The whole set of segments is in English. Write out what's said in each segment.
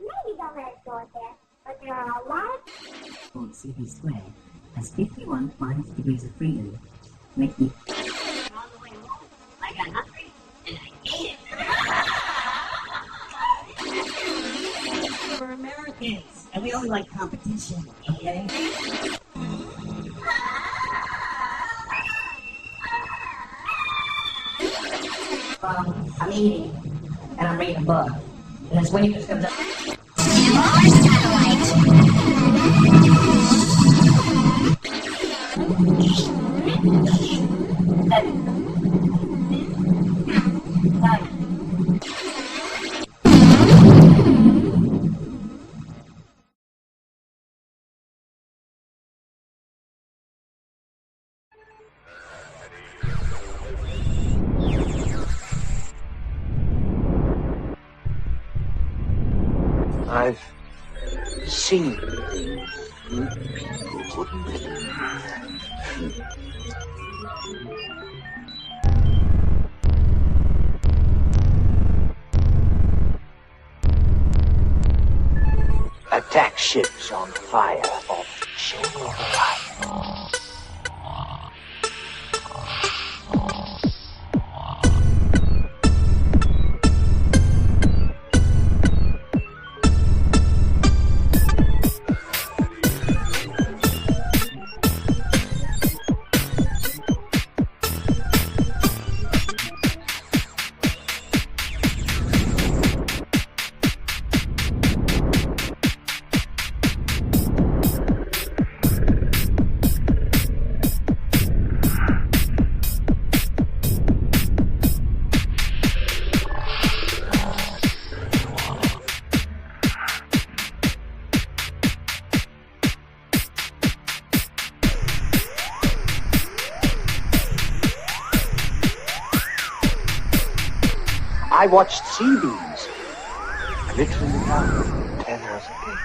Maybe don't let it go at that. But there are a lot of... CP squared has 51 minus degrees of freedom. Make me... On the way home, I got hungry, and I ate it. We're Americans, and we don't like competition, okay? I'm eating, and I'm reading a book, and this waitress comes up. I've seen things you people wouldn't believe. Attack ships on fire off the shore of life. I watched sea beams glittering down 10 hours a day.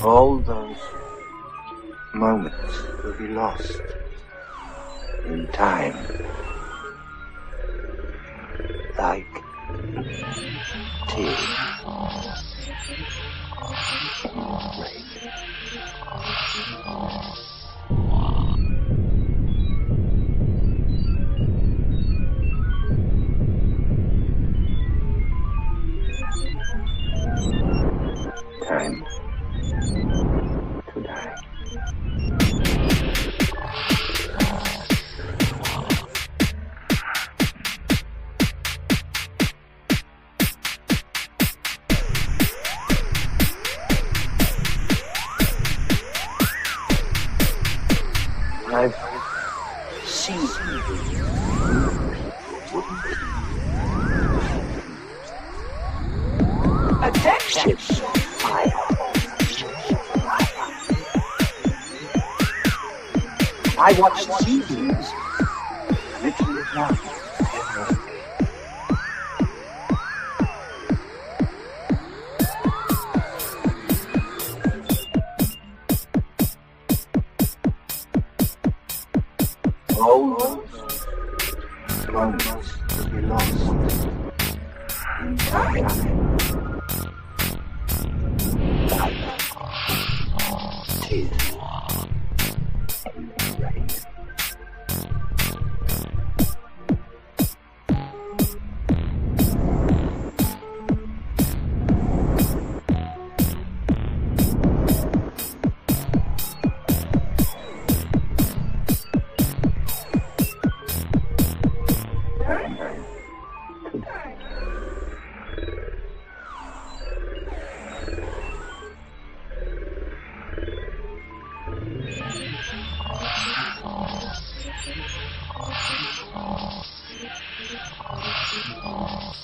All those moments will be lost in time, like tears in rain. Time to die. I've seen people wouldn't believe. ships on fire. I watched sea beams literally fly. Moments will be lost in time. Tears. Rain.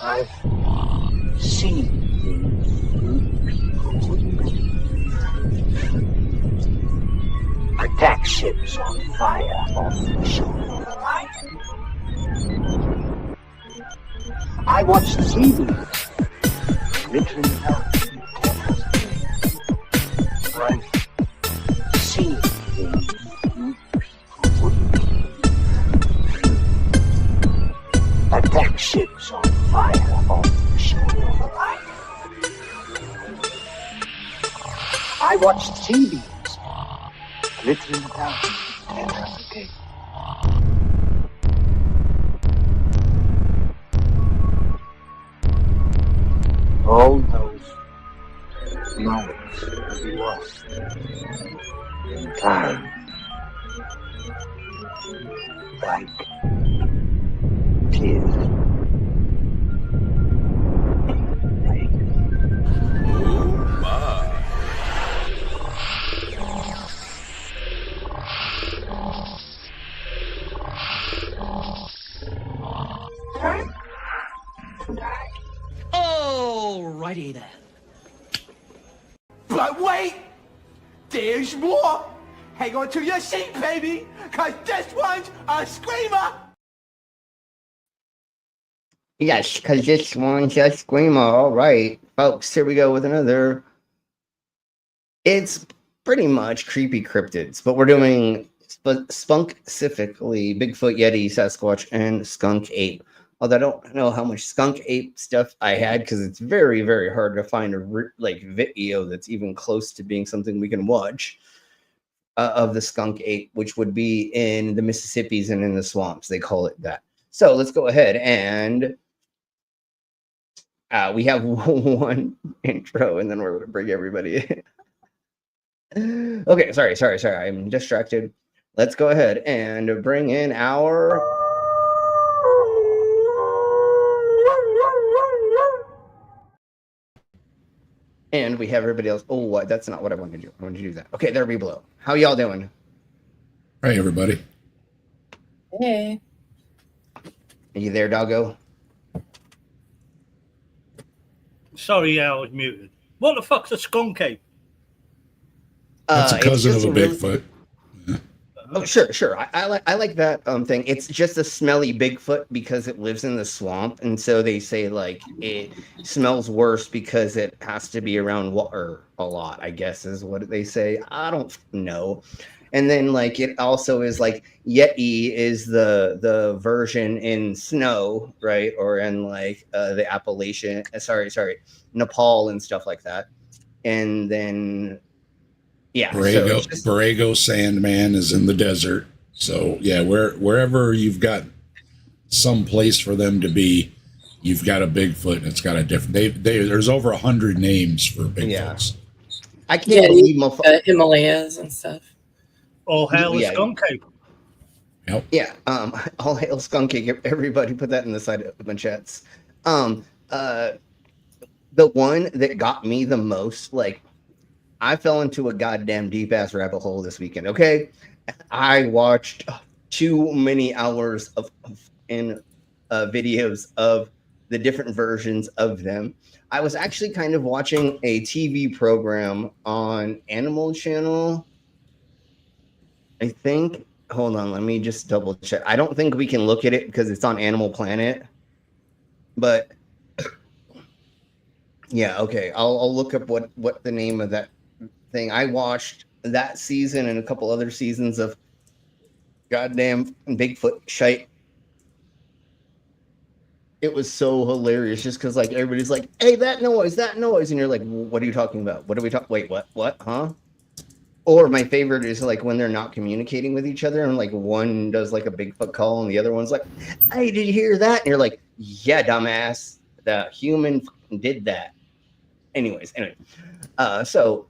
I've seen things people wouldn't believe. Attack ships on fire off the shore of the light. I watched sea beams literally melt. I've seen things people wouldn't believe. Attack ships on fire off the shore of the light. I watched sea beams glittering down the gate. All those moments will be lost in time. Like tears. Alrighty then. But wait! There's more! Hang on to your seat, baby! Cause this one's a screamer! Yes, because this one's a screamer. All right, folks, here we go with another. It's pretty much creepy cryptids, but we're doing specifically Bigfoot, Yeti, Sasquatch, and skunk ape. Although I don't know how much skunk ape stuff I had because it's very, very hard to find a video that's even close to being something we can watch of the skunk ape, which would be in the Mississippis and in the swamps. They call it that. So let's go ahead and we have one intro, and then we're going to bring everybody in. Okay, sorry. I'm distracted. Let's go ahead and bring in our... And we have everybody else. Oh, what? That's not what I wanted to do. I wanted to do that. Okay, there we blow. How y'all doing? Hi, everybody. Hey. Are you there, doggo? Sorry, I was muted. What the fuck's a Skunkape? That's a cousin of a Bigfoot. Oh, sure. I like that thing. It's just a smelly Bigfoot because it lives in the swamp, and so they say like it smells worse because it has to be around water a lot, I guess is what they say. I don't know. And then like it also is like Yeti is the version in snow, right? Or in like the Appalachian, Nepal and stuff like that. And then yeah, Borrego Sandman is in the desert. So yeah, wherever you've got some place for them to be, you've got a Bigfoot. And it's got a different. There's over 100 names for Bigfoots. Yeah. I can't believe Himalayas and stuff. All hail the Skunkape. Yep. Yeah. All hail Skunkape. Everybody put that in the side of my chats. The one that got me the most, like, I fell into a goddamn deep ass rabbit hole this weekend. Okay, I watched too many hours of videos of the different versions of them. I was actually kind of watching a TV program on Animal Channel. I think, hold on, let me just double check. I don't think we can look at it because it's on Animal Planet. But yeah, okay. I'll look up what the name of that thing. I watched that season and a couple other seasons of goddamn Bigfoot shite. It was so hilarious just because like everybody's like, hey, that noise, and you're like, what are you talking about? What are we talking? Wait, what, huh? Or my favorite is like when they're not communicating with each other and like one does like a Bigfoot call and the other one's like, hey, did you hear that? And you're like, yeah, dumbass, the human did that. Anyway, so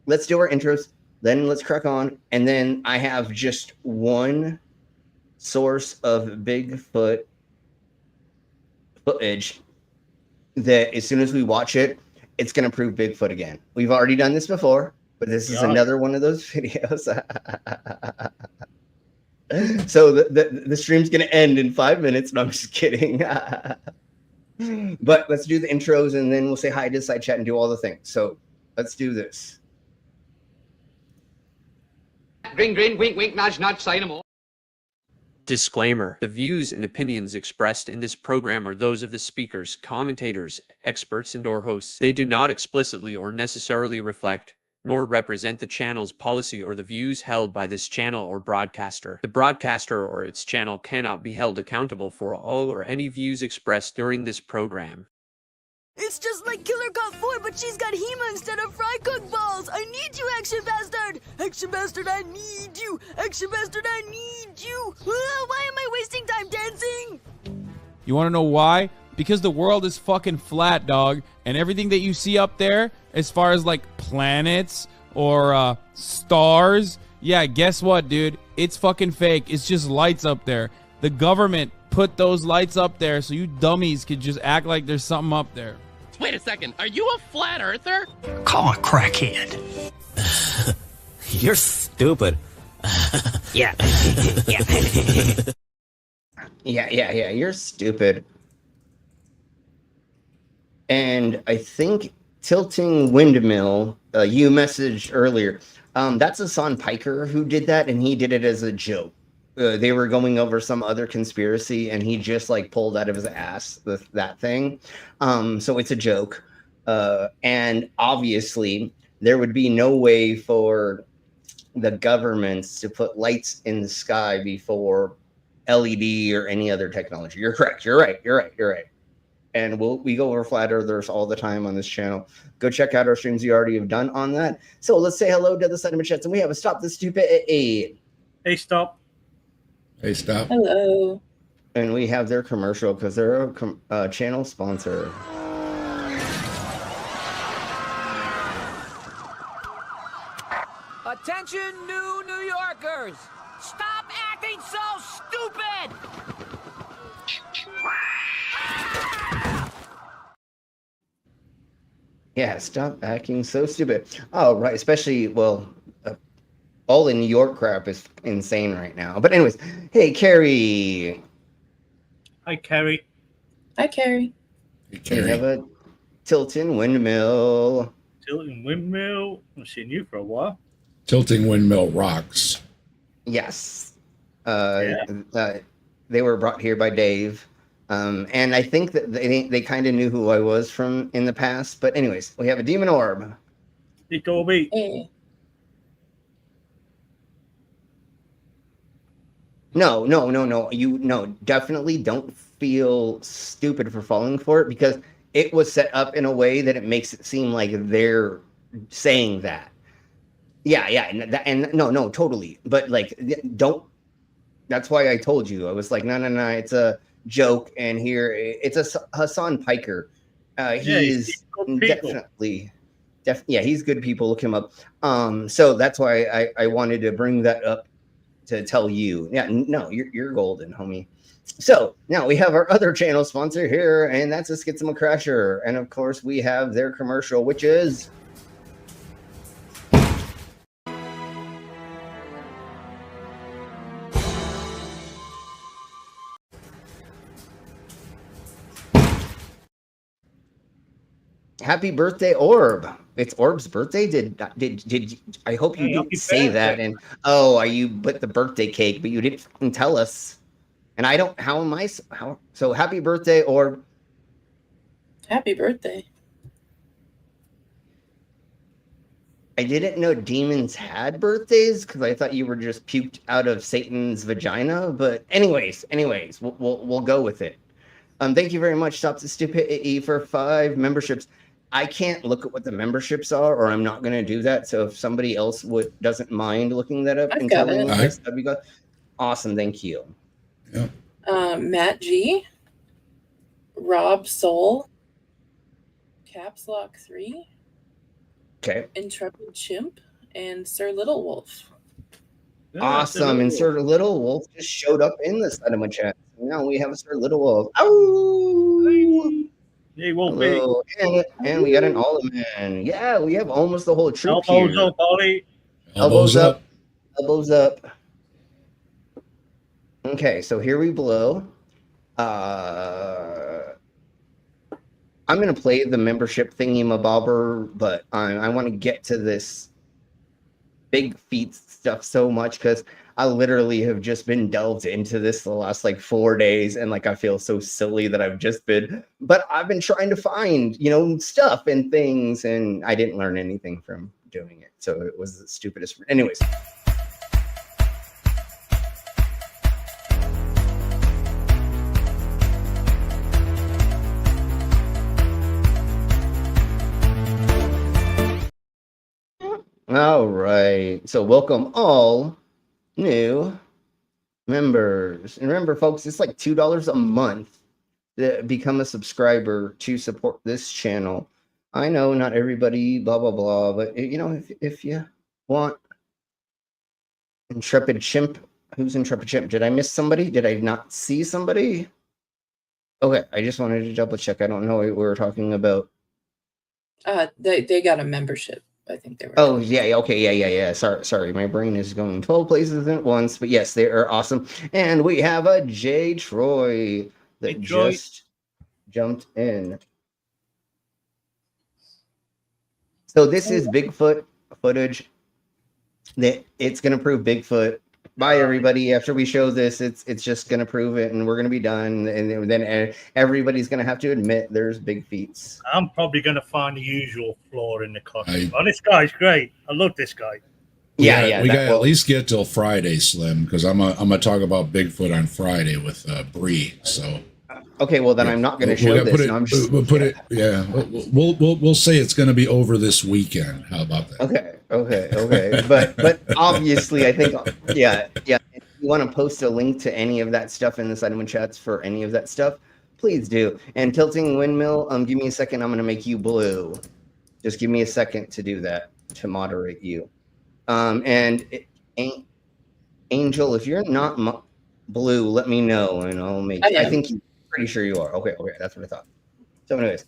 let's do our intros, then let's crack on. And then I have just one source of Bigfoot footage that as soon as we watch it, it's going to prove Bigfoot again. We've already done this before, but this is another one of those videos. So the stream's going to end in 5 minutes. No, I'm just kidding. But let's do the intros and then we'll say hi to side chat and do all the things. So let's do this. Grin, grin, wink, wink, nudge, nudge, say no more. Disclaimer: the views and opinions expressed in this program are those of the speakers, commentators, experts, and/or hosts. They do not explicitly or necessarily reflect nor represent the channel's policy or the views held by this channel or broadcaster. The broadcaster or its channel cannot be held accountable for all or any views expressed during this program. It's just like Killer Cop 4, but she's got Hema instead of fry cook balls. I need you, Action Bastard. Action Bastard, I need you. Action Bastard, I need you. Why am I wasting time dancing? You want to know why? Because the world is fucking flat, dog. And everything that you see up there, as far as like planets or stars, yeah, guess what, dude? It's fucking fake. It's just lights up there. The government put those lights up there so you dummies could just act like there's something up there. Wait a second, are you a flat earther? Call a crackhead. You're stupid. Yeah. Yeah, you're stupid. And I think Tilting Windmill, you messaged earlier, that's Hassan Piker who did that, and he did it as a joke. They were going over some other conspiracy and he just like pulled out of his ass that thing. So it's a joke. And obviously there would be no way for the governments to put lights in the sky before LED or any other technology. You're correct. You're right. And we go over flat earthers all the time on this channel. Go check out our streams you already have done on that. So let's say hello to the side of chats, and we have a Stop the Stupid. Hey, stop. Hey, stop. Hello. And we have their commercial because they're a channel sponsor. Attention, New Yorkers! Stop acting so stupid! Yeah, stop acting so stupid. Oh, right. Especially, all the New York crap is insane right now. But anyways, hey, Carrie. Hi, Carrie. Hi, Carrie. Hey, Carrie. We have a Tilting Windmill. Tilting Windmill. I've seen you for a while. Tilting Windmill rocks. Yes. They were brought here by Dave. And I think that they kind of knew who I was from in the past. But anyways, we have a demon orb. He told me. Hey. No. Definitely don't feel stupid for falling for it because it was set up in a way that it makes it seem like they're saying that. Yeah, and no, totally. But like, don't. That's why I told you. I was like, no. It's a joke, and here it's a Hassan Piker. He's definitely. Yeah, he's good people. Look him up. So that's why I wanted to bring that up to tell you. Yeah, no, you're golden, homie. So now we have our other channel sponsor here, and that's a Schisma Crasher, and of course we have their commercial, which is. happy birthday, Orb. It's Orb's birthday. Did I hope you didn't say that? And are you but the birthday cake, but you didn't fucking tell us. And I don't. How am I? How so? Happy birthday, Orb. Happy birthday. I didn't know demons had birthdays because I thought you were just puked out of Satan's vagina. But anyways, we'll go with it. Thank you very much, Stop the Stupidity, for 5 memberships. I can't look at what the memberships are, or I'm not going to do that. So if somebody else doesn't mind looking that up and telling me, that'd be good. Awesome, thank you. Yeah. Matt G, Rob Soul, Caps Lock 3, okay, Intrepid Chimp, and Sir Little Wolf. Awesome, and Sir Little Wolf just showed up in the side of my chat. Now we have a Sir Little Wolf. Oh, he won't hello. And we got an Alderman. Yeah, we have almost the whole troop Elbows here. up, Ollie. Elbows up. Elbows up. Okay, so here we blow. I'm gonna play the membership thingy mabobber, but I want to get to this big feet stuff so much because I literally have just been delved into this the last like 4 days, and like I feel so silly that I've been trying to find, stuff and things, and I didn't learn anything from doing it. So it was the stupidest. Anyways. All right. So welcome all new members. And remember, folks, it's like $2 a month to become a subscriber to support this channel. I know not everybody, blah, blah, blah. But, if you want Intrepid Chimp, who's Intrepid Chimp? Did I miss somebody? Did I not see somebody? Okay. I just wanted to double check. I don't know what we were talking about. They got a membership. I think they were. Oh, yeah. Okay. Yeah. Sorry. My brain is going 12 places at once. But yes, they are awesome. And we have a J. Troy that just jumped in. So this is Bigfoot footage. That it's going to prove Bigfoot. Bye, everybody. After we show this, it's just going to prove it, and we're going to be done. And then everybody's going to have to admit there's big feet. I'm probably going to find the usual flaw in the costume. This guy's great. I love this guy. Yeah. We got to at least get till Friday, Slim, because I'm gonna talk about Bigfoot on Friday with Bree. So. Okay, well then I'm not going to show this. We'll say it's going to be over this weekend. How about that? Okay. But obviously, I think If you want to post a link to any of that stuff in the Sidemen chats for any of that stuff, please do. And Tilting Windmill, give me a second. I'm going to make you blue. Just give me a second to do that, to moderate you. Angel, if you're not blue, let me know, and I'll make. I think you. Pretty sure you are. Okay, that's what I thought. So, anyways,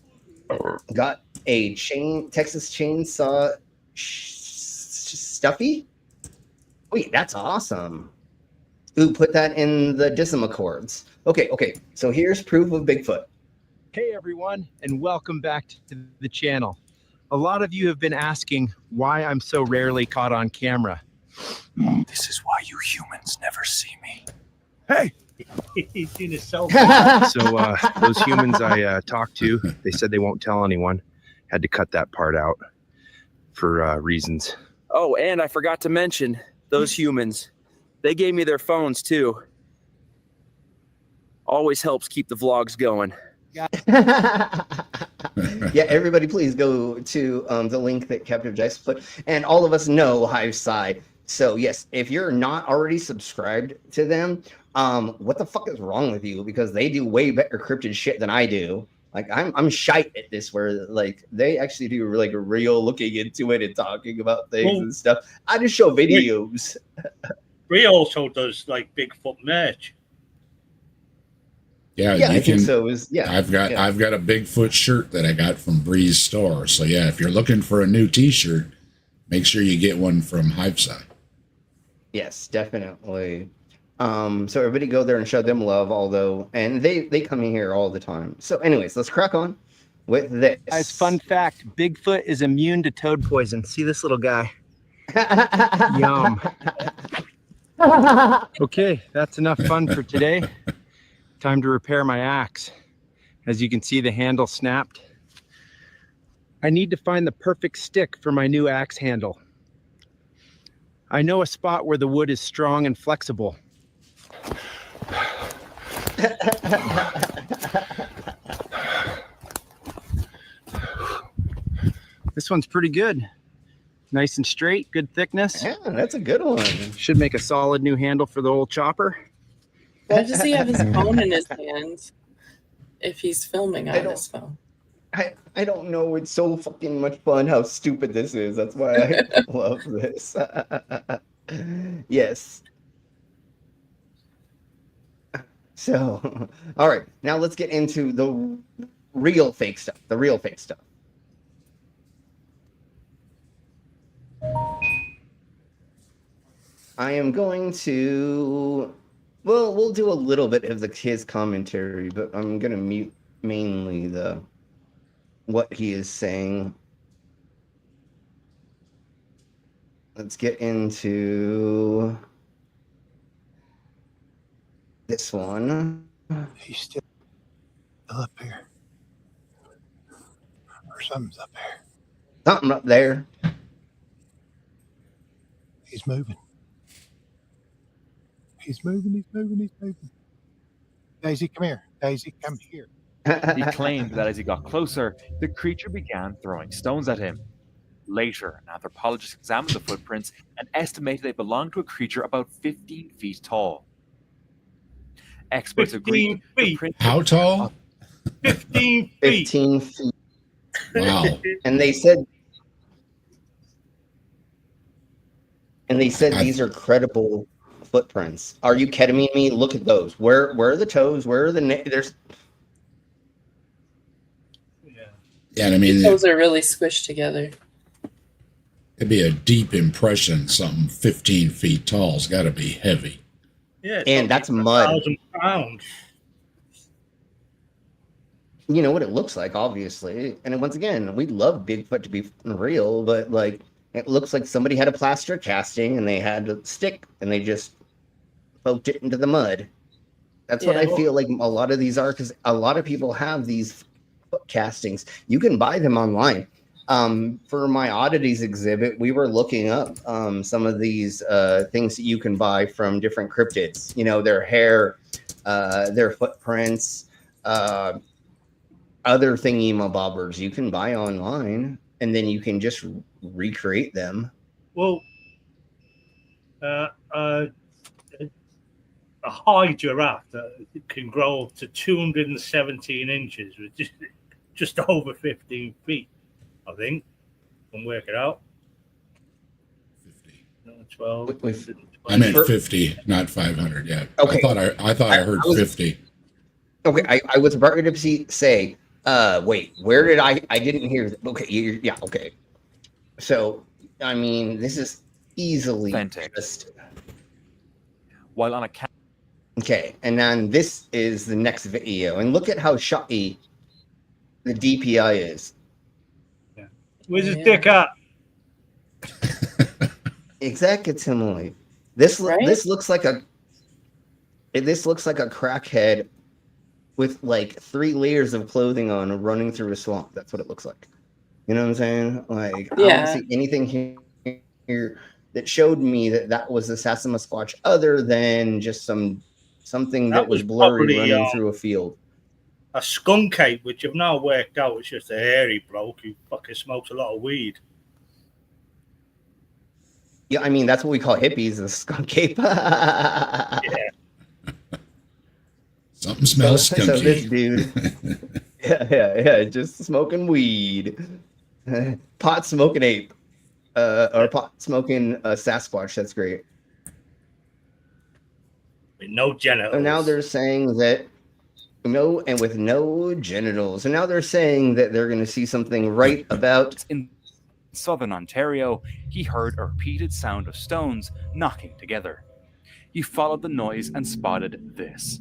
got a Texas chainsaw stuffy. Wait, that's awesome. Ooh, put that in the Decima chords. Okay. So here's proof of Bigfoot. Hey everyone, and welcome back to the channel. A lot of you have been asking why I'm so rarely caught on camera. This is why you humans never see me. Hey. He's seen himself. So those humans I talked to, they said they won't tell anyone. Had to cut that part out for reasons. Oh, and I forgot to mention those humans. They gave me their phones too. Always helps keep the vlogs going. Yeah, everybody please go to the link that Captive Dice put. And all of us know Hive Side. So yes, if you're not already subscribed to them, what the fuck is wrong with you? Because they do way better cryptid shit than I do. Like I'm shite at this, where like they actually do like real looking into it and talking about things and stuff. I just show videos. Bree also does like Bigfoot merch. Yeah, I think so. I've got a Bigfoot shirt that I got from Bree's store. So yeah, if you're looking for a new T-shirt, make sure you get one from Hiveside. Yes, definitely. So everybody go there and show them love, and they come in here all the time. So anyways, let's crack on with this. Guys, fun fact, Bigfoot is immune to toad poison. See this little guy? Yum. Okay, that's enough fun for today. Time to repair my axe. As you can see, the handle snapped. I need to find the perfect stick for my new axe handle. I know a spot where the wood is strong and flexible. This one's pretty good. Nice and straight, good thickness. Yeah, that's a good one. Should make a solid new handle for the old chopper. Why does he have his phone in his hand if he's filming on his phone? I don't know. It's so fucking much fun how stupid this is. That's why I love this. Yes. So, all right. Now let's get into the real fake stuff. The real fake stuff. I am going to, well, we'll do a little bit of his commentary, but I'm going to mute mainly what he is saying. Let's get into this one. He's still up here. Or something's up there. Something up there. He's moving. He's moving, he's moving, he's moving. Daisy, come here. Daisy, come here. He claimed that as he got closer, the creature began throwing stones at him. Later, an anthropologist examined the footprints and estimated they belonged to a creature about 15 feet tall. Experts agreed. How tall? 15 feet. 15 feet. Wow. And they said these are credible footprints. Are you kidding me? Look at those. Where are the toes? Where are the there's? Yeah, and I mean, Those are really squished together. it'd be a deep impression. Something 15 feet tall has got to be heavy. Yeah, And that's mud. 1,000 pounds. You know what it looks like, obviously. And once again, we love Bigfoot to be real, but like it looks like somebody had a plaster casting and they had a stick and they just poked it into the mud. That's what I feel like a lot of these are, because a lot of people have these foot castings. You can buy them online. For my oddities exhibit, we were looking up some of these things that you can buy from different cryptids. You know, their hair, their footprints, other thingy-mabobbers you can buy online, and then you can just recreate them. Well, a high giraffe that can grow up to 217 inches, with just over 15 feet, I think. Can work it out. 50. No, 12. I meant 50, not 500. Yeah. Okay. I thought I heard 50. Okay, I was about to say, wait, where did I didn't hear. Okay, yeah, okay. So, I mean, this is easily just. While on a Okay, and then this is the next video, and look at how shotty the DPI is. Yeah. Where's his dick at? Exactly. This looks like a crackhead with like 3 layers of clothing on running through a swamp. That's what it looks like. You know what I'm saying? Like, I don't see anything here that showed me that was the Sasquatch other than just something that was blurry running through a field. A Skunkape, which I've now worked out is just a hairy bloke who fucking smokes a lot of weed. Yeah, I mean, that's what we call hippies, the Skunkape. Yeah. Something smells skunky. So this dude, yeah, just smoking weed, pot smoking ape, or pot smoking Sasquatch. That's great. With no genitals. And now they're saying that with no genitals. And now they're saying that they're going to see something right about. In southern Ontario, he heard a repeated sound of stones knocking together. He followed the noise and spotted this,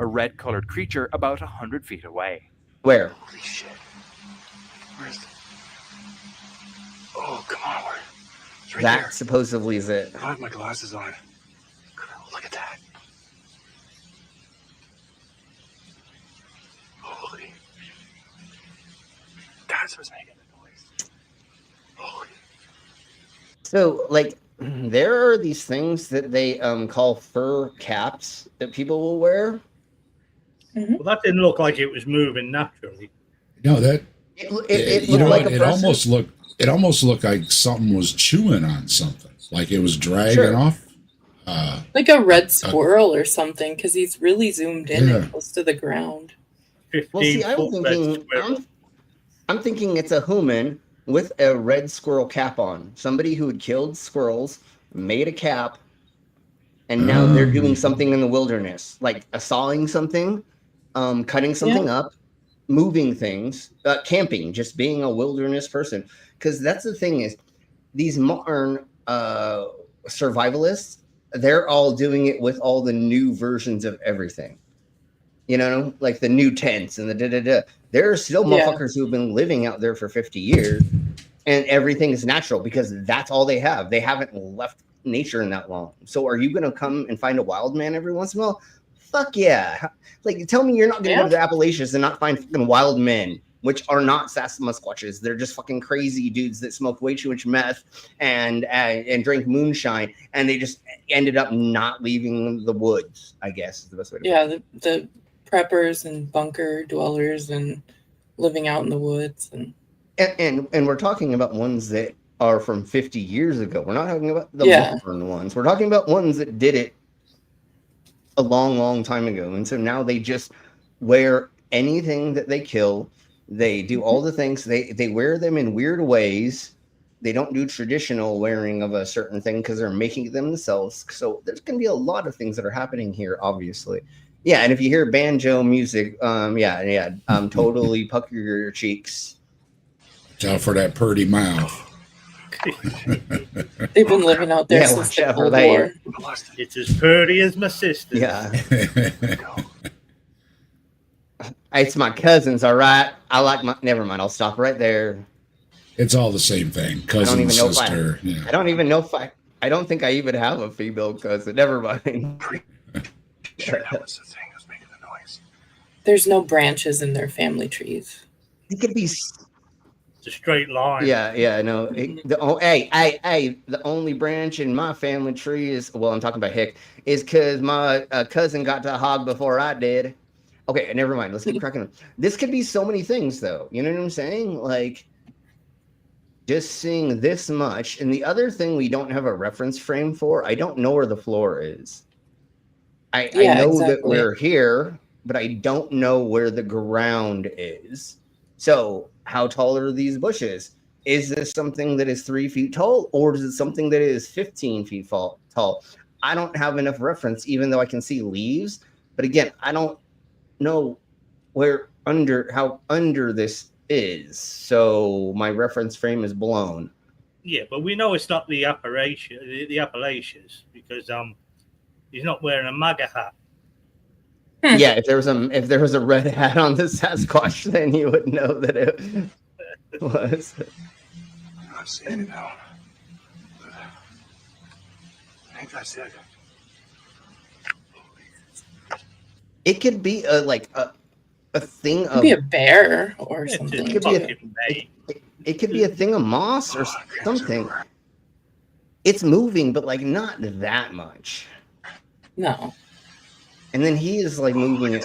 a red-colored creature about 100 feet away. Where? Holy shit. Where's the... Oh, come on. It's right That there. supposedly is it. I have my glasses on. Look at that. Holy. That's what's making the noise. Holy. So, like, there are these things that they call fur caps that people will wear. Well, that didn't look like it was moving naturally. No, that it you know like what? a It person. almost looked like something was chewing on something, like it was dragging Sure. off. Like a red squirrel or something, because he's really zoomed in Yeah. and close to the ground. Well, see, I'm thinking it's a human with a red squirrel cap on. Somebody who had killed squirrels, made a cap, and now they're doing something in the wilderness, like sawing something, cutting something up, moving things, camping, just being a wilderness person. Because that's the thing is, these modern survivalists, they're all doing it with all the new versions of everything. You know, like the new tents and the da-da-da. There are still motherfuckers who've been living out there for 50 years, and everything is natural because that's all they have. They haven't left nature in that long. So are you going to come and find a wild man every once in a while? Fuck yeah. Like, tell me you're not going to go to the Appalachians and not find fucking wild men, which are not Sasquatches. They're just fucking crazy dudes that smoked way too much meth and drank moonshine, and they just ended up not leaving the woods, I guess is the best way to put it. The preppers and bunker dwellers and living out in the woods. And we're talking about ones that are from 50 years ago. We're not talking about the modern ones. We're talking about ones that did it a long, long time ago. And so now they just wear anything that they kill. They do all the things. They wear them in weird ways. They don't do traditional wearing of a certain thing because they're making them themselves. So there's going to be a lot of things that are happening here, obviously. Yeah, and if you hear banjo music, totally pucker your cheeks. Watch out for that purty mouth. They've been living out there since the Cold War. It's as pretty as my sister. Yeah. It's my cousins, all right? I like my... Never mind, I'll stop right there. It's all the same thing. Cousin, sister. I don't even know if I don't think I even have a female cousin. Never mind. Sure, that was the thing that was making the noise. There's no branches in their family trees. It could be... It's a straight line. Yeah, no. The only branch in my family tree is... Well, I'm talking about Hick. Is because my cousin got to hog before I did. Okay, never mind. Let's keep cracking on. This could be so many things, though. You know what I'm saying? Like... Just seeing this much. And the other thing we don't have a reference frame for, I don't know where the floor is. I know that we're here, but I don't know where the ground is. So how tall are these bushes? Is this something that is 3 feet tall, or is it something that is 15 feet tall? I don't have enough reference, even though I can see leaves. But again, I don't know how under this is, so my reference frame is blown. Yeah, but we know it's not the Appalachians because he's not wearing a MAGA hat. Yeah, if there was a red hat on the Sasquatch, then you would know that it was. I'm seeing it now. I think that's it. It could be a thing of... It could be a bear or something. It could be a thing of moss or something. It's moving, but not that much. No. And then he is moving it.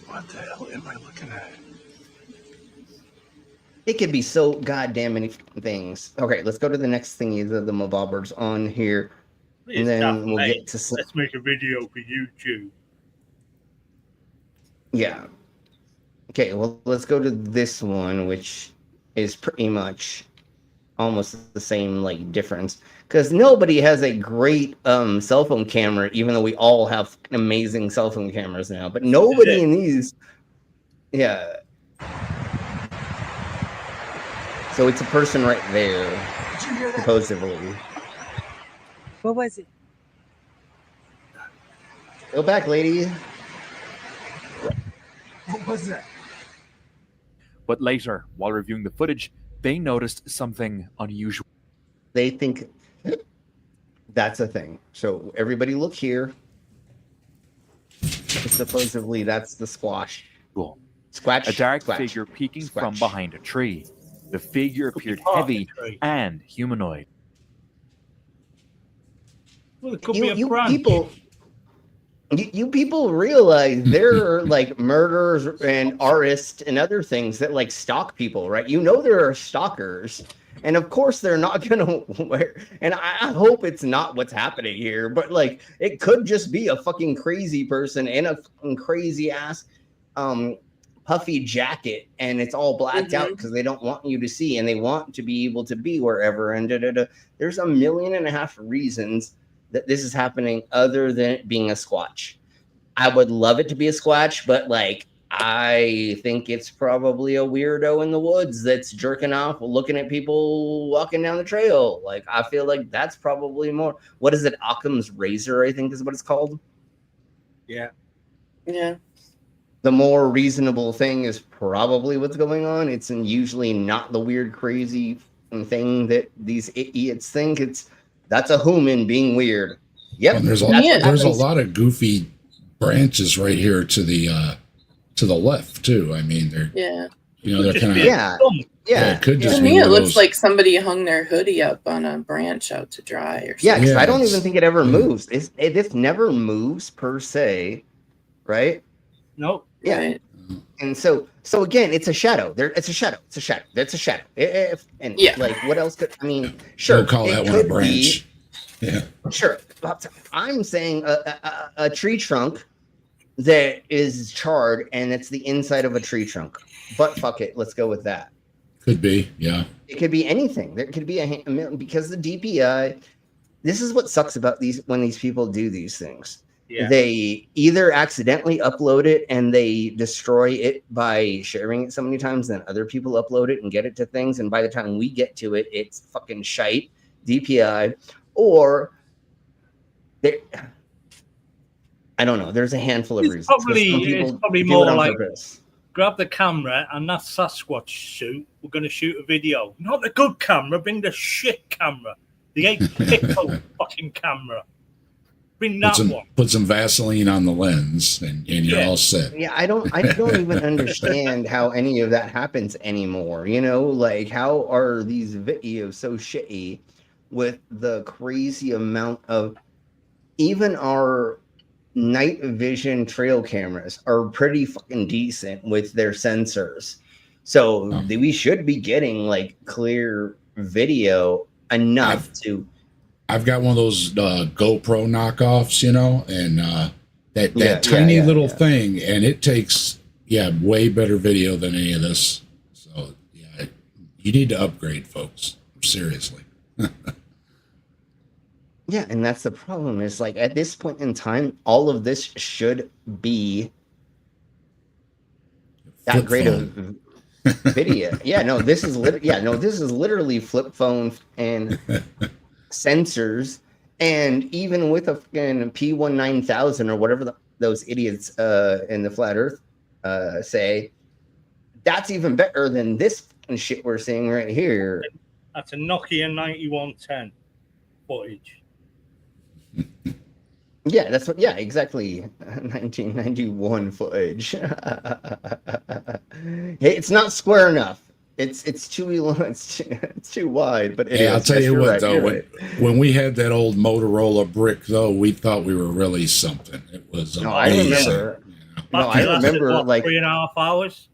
What the hell am I looking at? It could be so goddamn many things. Okay, let's go to the next thingy, the mabobbers on here. And then we'll get to... Let's make a video for YouTube. Yeah. Okay, well, let's go to this one, which is pretty much almost the same difference, because nobody has a great cell phone camera, even though we all have amazing cell phone cameras now, but nobody in these... Yeah. So it's a person right there, supposedly. What was it? Go back, lady. What was that? But later, while reviewing the footage, they noticed something unusual. They think that's a thing. So everybody look here. Supposedly that's the squash. Cool. Squatch. A dark Squatch. figure peeking from behind a tree. The figure appeared heavy and humanoid. Well, it could be a branch. You people realize there are like murderers and artists and other things that like stalk people, right? You know there are stalkers, and of course they're not gonna wear. And I hope it's not what's happening here, but like it could just be a fucking crazy person in a fucking crazy ass puffy jacket, and it's all blacked out because they don't want you to see, and they want to be able to be wherever. And there's 1.5 million reasons that this is happening other than it being a Squatch. I would love it to be a Squatch, but like I think it's probably a weirdo in the woods that's jerking off looking at people walking down the trail. Like I feel like that's probably more, what is it, Occam's razor, I think is what it's called. Yeah. The more reasonable thing is probably what's going on. It's usually not the weird crazy thing that these idiots think. That's a human being weird. Yep. And there's a lot of goofy branches right here to the left too. I mean, they're they're kind of it could just to be me it one of looks those- like somebody hung their hoodie up on a branch out to dry or something. Yeah, because I don't even think it ever moves. It never moves per se, right? Nope. Yeah. Right. And so again, it's a shadow. It's a shadow. It's a shadow. That's a shadow. Like what else could I mean? Sure, We'll call that one a could branch. be- Sure. I'm saying a tree trunk that is charred, and it's the inside of a tree trunk. But fuck it, let's go with that. Could be, yeah. It could be anything. There could be a million, because the DPI. This is what sucks about when these people do these things. Yeah. They either accidentally upload it and they destroy it by sharing it so many times, then other people upload it and get it to things, and by the time we get to it, it's fucking shite DPI, or they. I don't know. There's a handful of reasons. It's probably do more it on like purpose. grab the camera and that Sasquatch suit. We're going to shoot a video. Not the good camera. Bring the shit camera. The 8-pixel fucking camera. Bring that one. Put some Vaseline on the lens, and you're all set. Yeah, I don't even understand how any of that happens anymore. You know, like how are these videos so shitty with the crazy amount of, even our night vision trail cameras are pretty fucking decent with their sensors. So we should be getting like clear video enough to. I've got one of those GoPro knockoffs, and that tiny little thing, and it takes way better video than any of this. So you need to upgrade, folks. Seriously. Yeah, and that's the problem. Is like at this point in time, all of this should be that great of video. This is literally flip phone and sensors, and even with a fucking P19,000 or whatever those idiots in the flat Earth say, that's even better than this shit we're seeing right here. That's a Nokia 9110 footage. Yeah, that's what. Yeah, exactly. 1991 footage. It's not square enough. It's too wide. But I'll tell you what though. When we had that old Motorola brick though, we thought we were really something. It was amazing. I remember like 3.5 hours.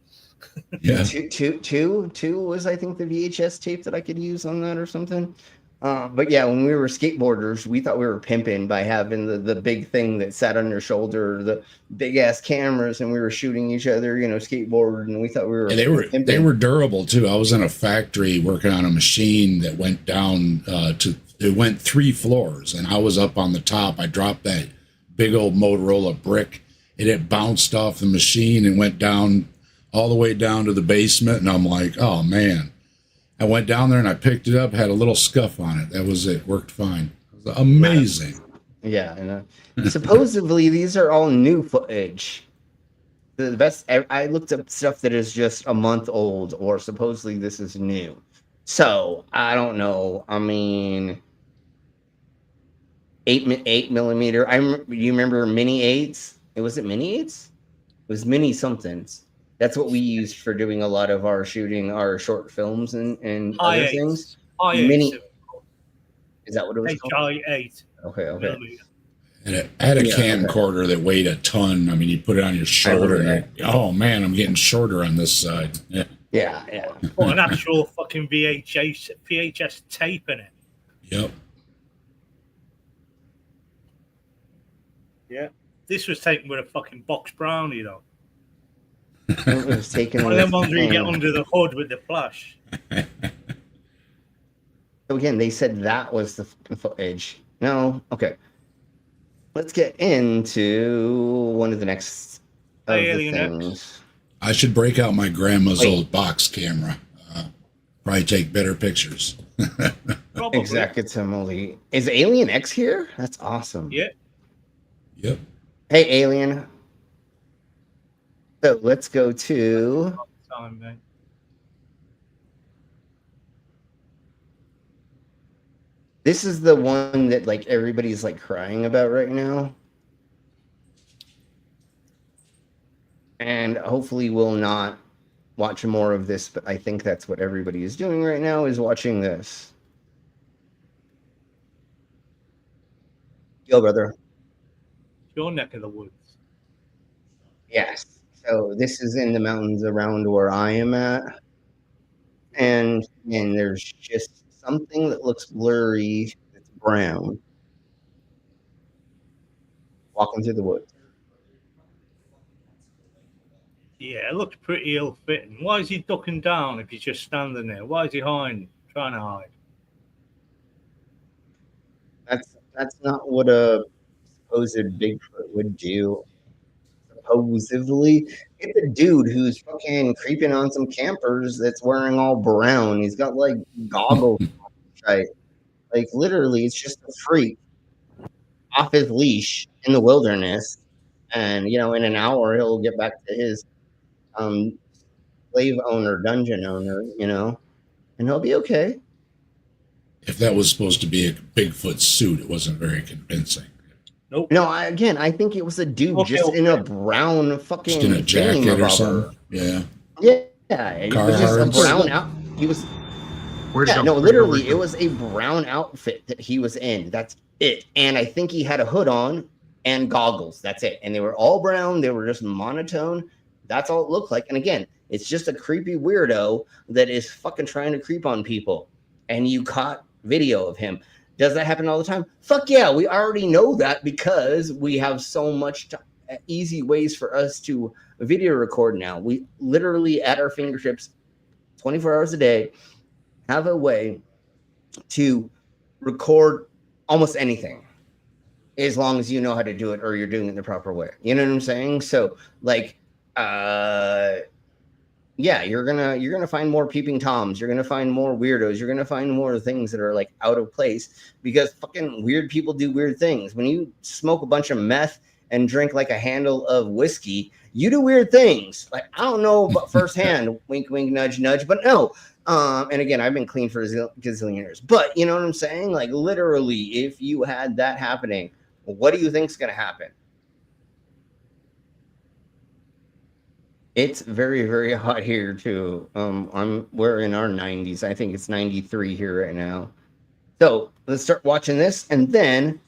Yeah. Two was I think the VHS tape that I could use on that or something. But yeah, when we were skateboarders, we thought we were pimping by having the big thing that sat on your shoulder, the big ass cameras, and we were shooting each other, skateboard, and we thought we were. And they were durable too. I was in a factory working on a machine that went down it went 3 floors, and I was up on the top. I dropped that big old Motorola brick, and it bounced off the machine and went down all the way down to the basement, and I'm like, oh man. I went down there and I picked it up, had a little scuff on it. That was it. Worked fine. It was amazing. Yeah. And supposedly these are all new footage. The best. I looked up stuff that is just a month old, or supposedly this is new. So I don't know. I mean, 8mm. You remember mini 8s? It was it mini 8s? It was mini somethings. That's what we used for doing a lot of our shooting, our short films and other things. Mini. Is that what it was called? HI8. Okay. And I had a camcorder that weighed a ton. I mean, you put it on your shoulder. And oh man, I'm getting shorter on this side. Yeah. What an actual fucking VHS tape in it. Yep. Yeah. This was taken with a fucking box brownie, though. It was taken. One of them ones where you get under the hood with the flash. So again, they said that was the footage. No, okay. Let's get into one of the next of the things. I should break out my grandma's old box camera. Probably take better pictures. Exactly. Is Alien X here? That's awesome. Yeah. Yep. Hey, Alien. So let's go to. This is the one that like everybody's like crying about right now. And hopefully we'll not watch more of this, but I think that's what everybody is doing right now, is watching this. Yo, brother. Your neck of the woods. Yes. So this is in the mountains around where I am at. And there's just something that looks blurry. It's brown. Walking through the woods. Yeah, it looks pretty ill-fitting. Why is he ducking down if he's just standing there? Why is he hiding? Trying to hide? That's not what a supposed Bigfoot would do. Supposedly, it's a dude who's fucking creeping on some campers that's wearing all brown. He's got like goggles, right? Like literally, it's just a freak off his leash in the wilderness, and in an hour he'll get back to his slave owner, dungeon owner, and he'll be okay. If that was supposed to be a Bigfoot suit, it wasn't very convincing. Nope. No, I think it was a dude just in a brown fucking just in a jacket or something. Yeah. Yeah, it was just a brown out. He was. Literally, it was a brown outfit that he was in. That's it. And I think he had a hood on and goggles. That's it. And they were all brown. They were just monotone. That's all it looked like. And again, it's just a creepy weirdo that is fucking trying to creep on people. And you caught video of him. Does that happen all the time? Fuck yeah, we already know that because we have so much easy ways for us to video record now. We literally at our fingertips 24 hours a day have a way to record almost anything as long as you know how to do it or you're doing it the proper way. You know what I'm saying? So like yeah, you're gonna find more peeping toms. You're gonna find more weirdos. You're gonna find more things that are like out of place because fucking weird people do weird things. When you smoke a bunch of meth and drink like a handle of whiskey, you do weird things. Like I don't know, but firsthand, wink, wink, nudge, nudge. But no. And again, I've been clean for a gazillion years. But you know what I'm saying? Like literally, if you had that happening, what do you think's gonna happen? It's very, very hot here too. We're in our 90s. I think it's 93 here right now. So let's start watching this, and then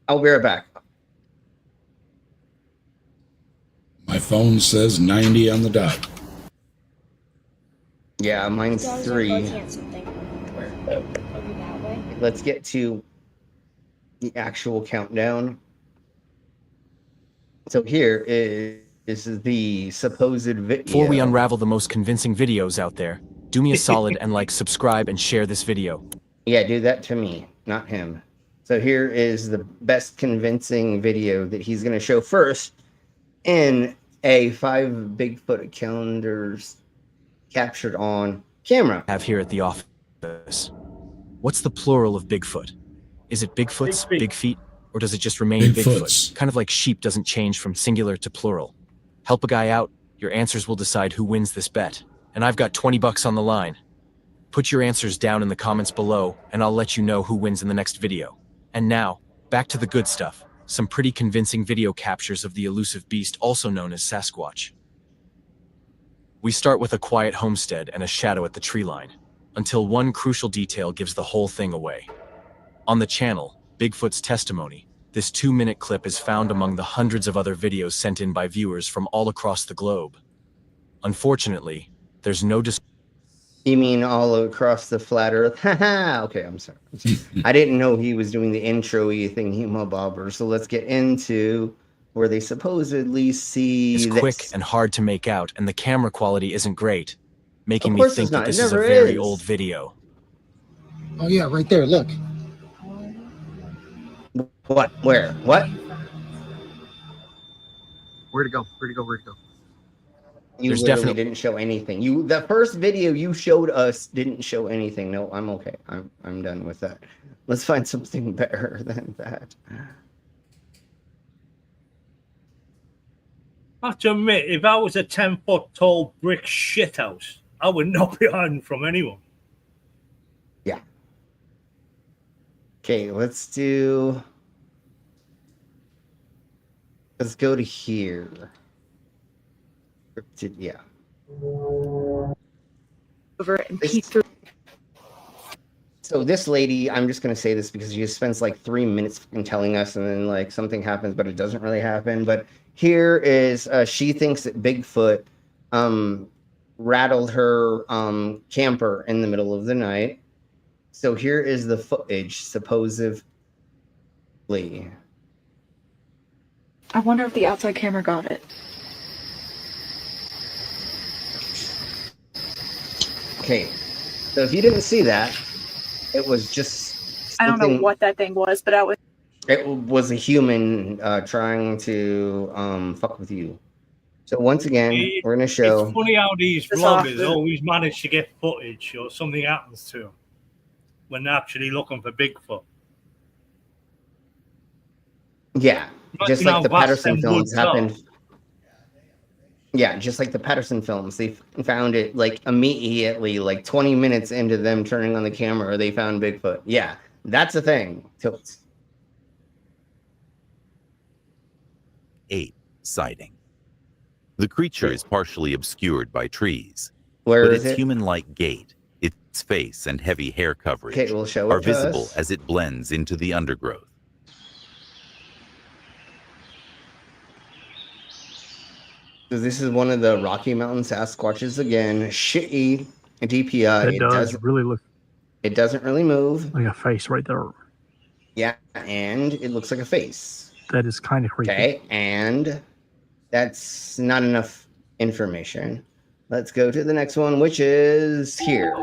I'll be right back. My phone says 90 on the dot. Yeah, mine's 3. Let's get to the actual countdown. So here is the supposed video. Before we unravel the most convincing videos out there, do me a solid and subscribe and share this video. Yeah, do that to me, not him. So here is the best convincing video that he's going to show first in a 5 Bigfoot calendars captured on camera. Have here at the office. What's the plural of Bigfoot? Is it Bigfoots, big feet, or does it just remain Bigfoot? Kind of like sheep doesn't change from singular to plural. Help a guy out, your answers will decide who wins this bet. And I've got 20 bucks on the line. Put your answers down in the comments below, and I'll let you know who wins in the next video. And now, back to the good stuff. Some pretty convincing video captures of the elusive beast also known as Sasquatch. We start with a quiet homestead and a shadow at the tree line, until one crucial detail gives the whole thing away. On the channel, Bigfoot's testimony, this 2-minute clip is found among the hundreds of other videos sent in by viewers from all across the globe. Unfortunately, there's no You mean all across the flat earth? Haha, okay, I'm sorry. I didn't know he was doing the intro-y thing, bobber. So let's get into where they supposedly see It's this. quick and hard to make out, and the camera quality isn't great, making Of me course think it's that not. this It is a never very is. old video. Oh yeah, right there. Look. What? Where? What? Where'd it go? Where'd it go? Where'd it go? You There's literally definitely- didn't show anything. The first video you showed us didn't show anything. No, I'm okay. I'm done with that. Let's find something better than that. I have to admit, if I was a 10-foot tall brick shithouse, I would not be hiding from anyone. Yeah. Okay, let's go to here. Yeah. Over and peek through. So this lady, I'm just gonna say this because she spends like 3 minutes fucking telling us, and then like something happens, but it doesn't really happen. But here is she thinks that Bigfoot rattled her camper in the middle of the night. So here is the footage, supposedly. I wonder if the outside camera got it. Okay, so if you didn't see that, it was just I don't know what that thing was, but it was a human trying to fuck with you. So once again, we're gonna show. It's funny how these It's vloggers awesome. always manage to get footage or something happens to them when they're actually looking for Bigfoot. Yeah, just Imagine like the how vast Patterson them films woods are. happened. Yeah, just like the Patterson films, they found it like immediately, like 20 minutes into them turning on the camera, they found Bigfoot. Yeah, that's a thing. Tilts. 8 sighting. The creature is partially obscured by trees, Where but is its it? human-like gait, its face and heavy hair coverage Okay, we'll show are it to visible us. as it blends into the undergrowth. So this is one of the Rocky Mountain Sasquatches again. Shitty DPI. It does really look. It doesn't really move. Like a face right there. Yeah, and it looks like a face. That is kind of creepy. Okay, and that's not enough information. Let's go to the next one, which is here.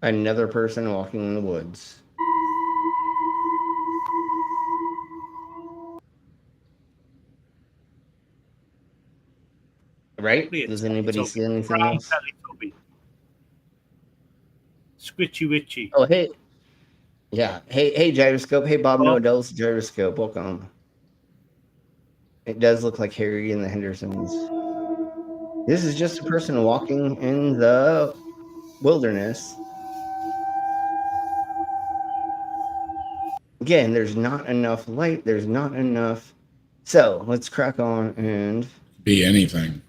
Another person walking in the woods. Right? Does anybody see anything Brown else? Teletubby. Squitchy witchy. Oh, hey. Yeah. Hey, Gyroscope. Hey, Bob Nodel's Gyroscope. Welcome. It does look like Harry and the Hendersons. This is just a person walking in the wilderness. Again, there's not enough light. There's not enough. So let's crack on and be anything.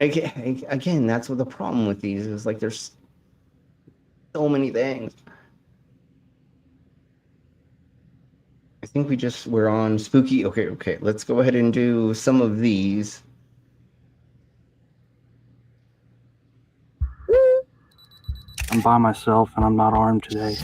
Again, that's what the problem with these is. Like, there's so many things. I think we're on spooky. Okay. Let's go ahead and do some of these. I'm by myself and I'm not armed today.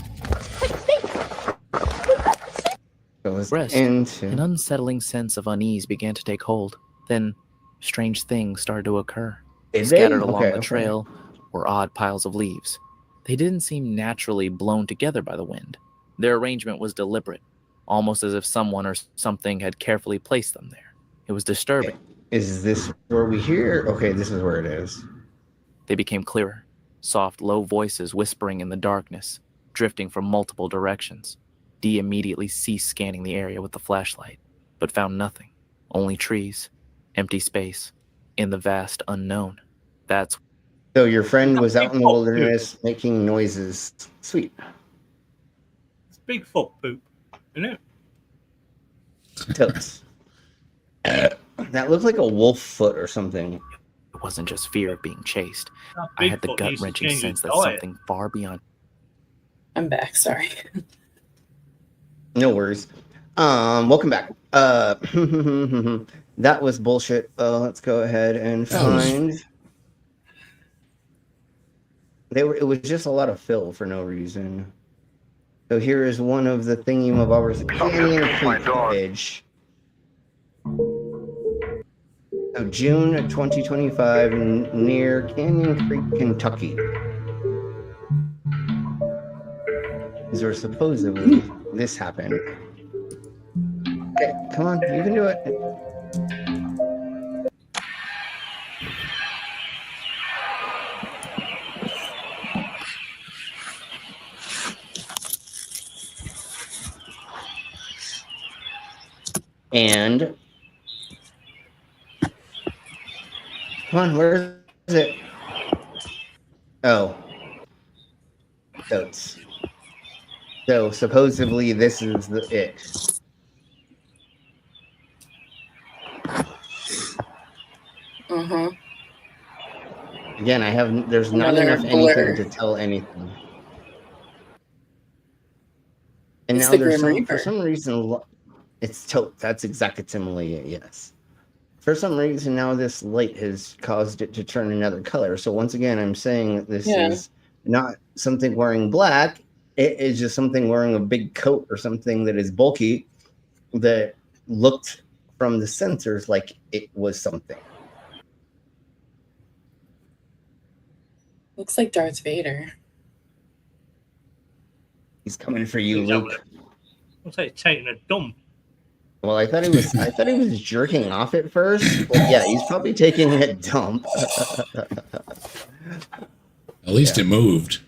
Rest. An unsettling sense of unease began to take hold. Then, strange things started to occur. Did they? Scattered along Okay, the okay. trail were odd piles of leaves. They didn't seem naturally blown together by the wind. Their arrangement was deliberate, almost as if someone or something had carefully placed them there. It was disturbing. Is this where we hear? Okay, this is where it is. They became clearer. soft, low voices whispering in the darkness, drifting from multiple directions. Dee immediately ceased scanning the area with the flashlight, but found nothing. Only trees, empty space, in the vast unknown. That's So your friend was out in the wilderness making noises. Sweet. It's Bigfoot poop, isn't it? Totes. That looked like a wolf foot or something. It wasn't just fear of being chased. That I had the Bigfoot needs to gut-wrenching change sense his that diet. something far beyond... I'm back, sorry. No worries. Welcome back. That was bullshit. Let's go ahead and find. It was just a lot of fill for no reason. So here is one of the thingy-mabobber's Canyon Creek footage. So June of 2025 near Canyon Creek, Kentucky. These were supposedly this happened. Okay, come on, you can do it. And come on, where is it? Oh, goats. So supposedly this is it. Again, there's not Another enough blur. anything to tell anything. And It's now the there's Grim for Reaper. some reason, it's that's exactly it, yes. For some reason now this light has caused it to turn another color. So once again, I'm saying that this is not something wearing black. It is just something wearing a big coat or something that is bulky that looked from the sensors like it was something. Looks like Darth Vader. He's coming for you, Luke. Looks like he's taking a dump. Well, I thought he was jerking off at first. But yeah, he's probably taking a dump. At least it moved.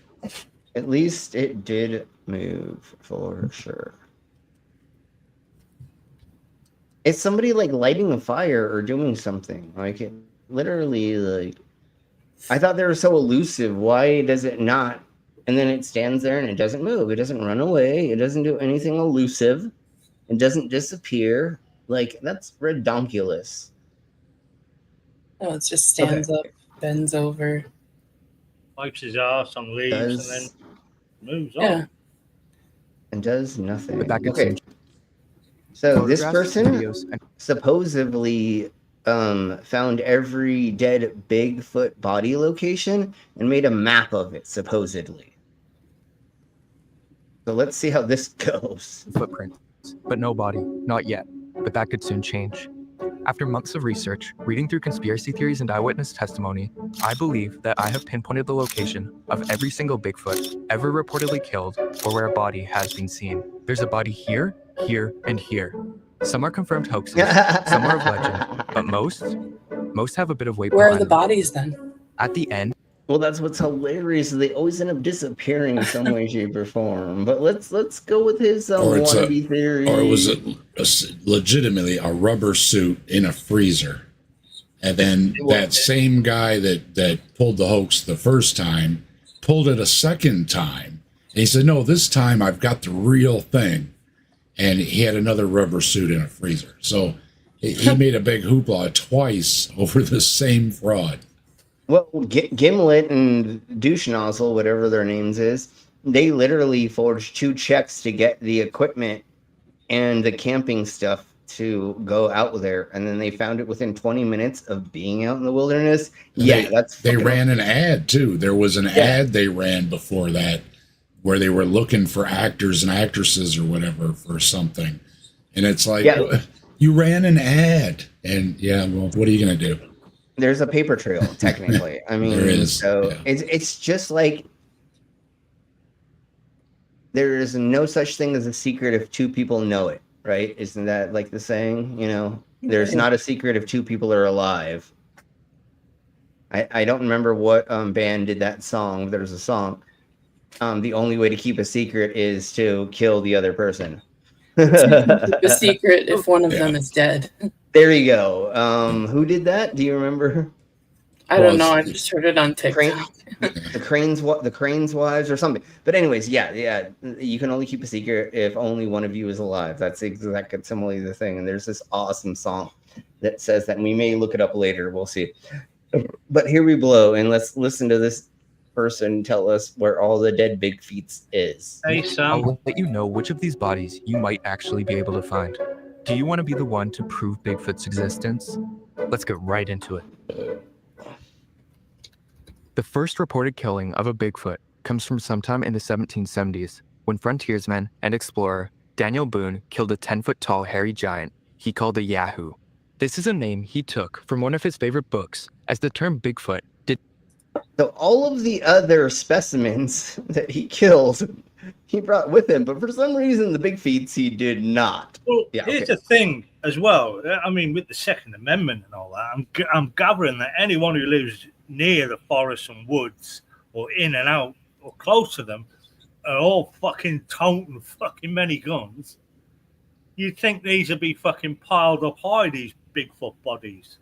At least it did move for sure. It's somebody like lighting a fire or doing something. Like it literally like I thought they were so elusive. Why does it not? And then it stands there and it doesn't move. It doesn't run away. It doesn't do anything elusive. It doesn't disappear. Like that's redonkulous. Oh, it just stands up, bends over. Wipes his ass on leaves and then moves on. Yeah. And does nothing. But that gets Okay. So this photographs, person videos, and- supposedly found every dead Bigfoot body location and made a map of it, supposedly. So let's see how this goes. Footprints, but no body, not yet. But that could soon change. After months of research, reading through conspiracy theories and eyewitness testimony, I believe that I have pinpointed the location of every single Bigfoot ever reportedly killed or where a body has been seen. There's a body here, here, and here. Some are confirmed hoaxes, some are of legend, but most have a bit of weight Where are behind the them. bodies then? At the end, Well, that's what's hilarious. They always end up disappearing in some way, shape, or form. But let's go with his wannabe theory. Or was it legitimately a rubber suit in a freezer? And then that same guy that pulled the hoax the first time pulled it a second time. And he said, no, this time I've got the real thing. And he had another rubber suit in a freezer. So he made a big hoopla twice over the same fraud. Well, Gimlet and Douche Nozzle, whatever their names is, they literally forged 2 checks to get the equipment and the camping stuff to go out there, and then they found it within 20 minutes of being out in the wilderness. Yeah, they ran an ad too. There was an ad they ran before that where they were looking for actors and actresses or whatever for something, and it's like you ran an ad, and well, what are you gonna do? There's a paper trail, technically. I mean, there is. So it's just like there is no such thing as a secret if 2 people know it, right? Isn't that like the saying? You know, there's not a secret if 2 people are alive. I don't remember what band did that song. There's a song. The only way to keep a secret is to kill the other person. Keep a secret if one of them is dead. There you go. Who did that? Do you remember? I don't know. I just heard it on TikTok. The Crane's wives or something. But anyways, yeah. You can only keep a secret if only one of you is alive. That's exactly similarly the thing. And there's this awesome song that says that. And we may look it up later. We'll see. But here we blow, and let's listen to this person tell us where all the dead big feet is. Hey, Sam. I'll let you know which of these bodies you might actually be able to find. Do you want to be the one to prove Bigfoot's existence? Let's get right into it. The first reported killing of a Bigfoot comes from sometime in the 1770s when frontiersman and explorer Daniel Boone killed a 10-foot-tall hairy giant he called a Yahoo. This is a name he took from one of his favorite books, as the term Bigfoot did. So all of the other specimens that he killed, he brought with him, but for some reason the big feet he did not. Well, here's the thing as well. I mean, with the Second Amendment and all that, I'm gathering that anyone who lives near the forests and woods or in and out or close to them are all fucking toting fucking many guns. You'd think these would be fucking piled up high, these Bigfoot bodies.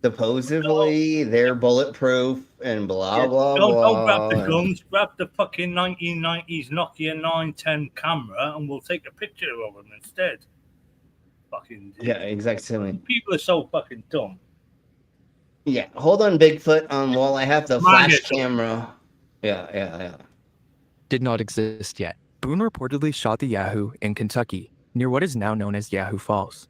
Supposedly they're bulletproof and blah, blah, don't blah. grab the guns, grab the fucking 1990s Nokia 910 camera and we'll take a picture of them instead. Fucking yeah, exactly. People are so fucking dumb. Yeah, hold on, Bigfoot, while I have the flash camera. Yeah. Did not exist yet. Boone reportedly shot the Yahoo in Kentucky, near what is now known as Yahoo Falls.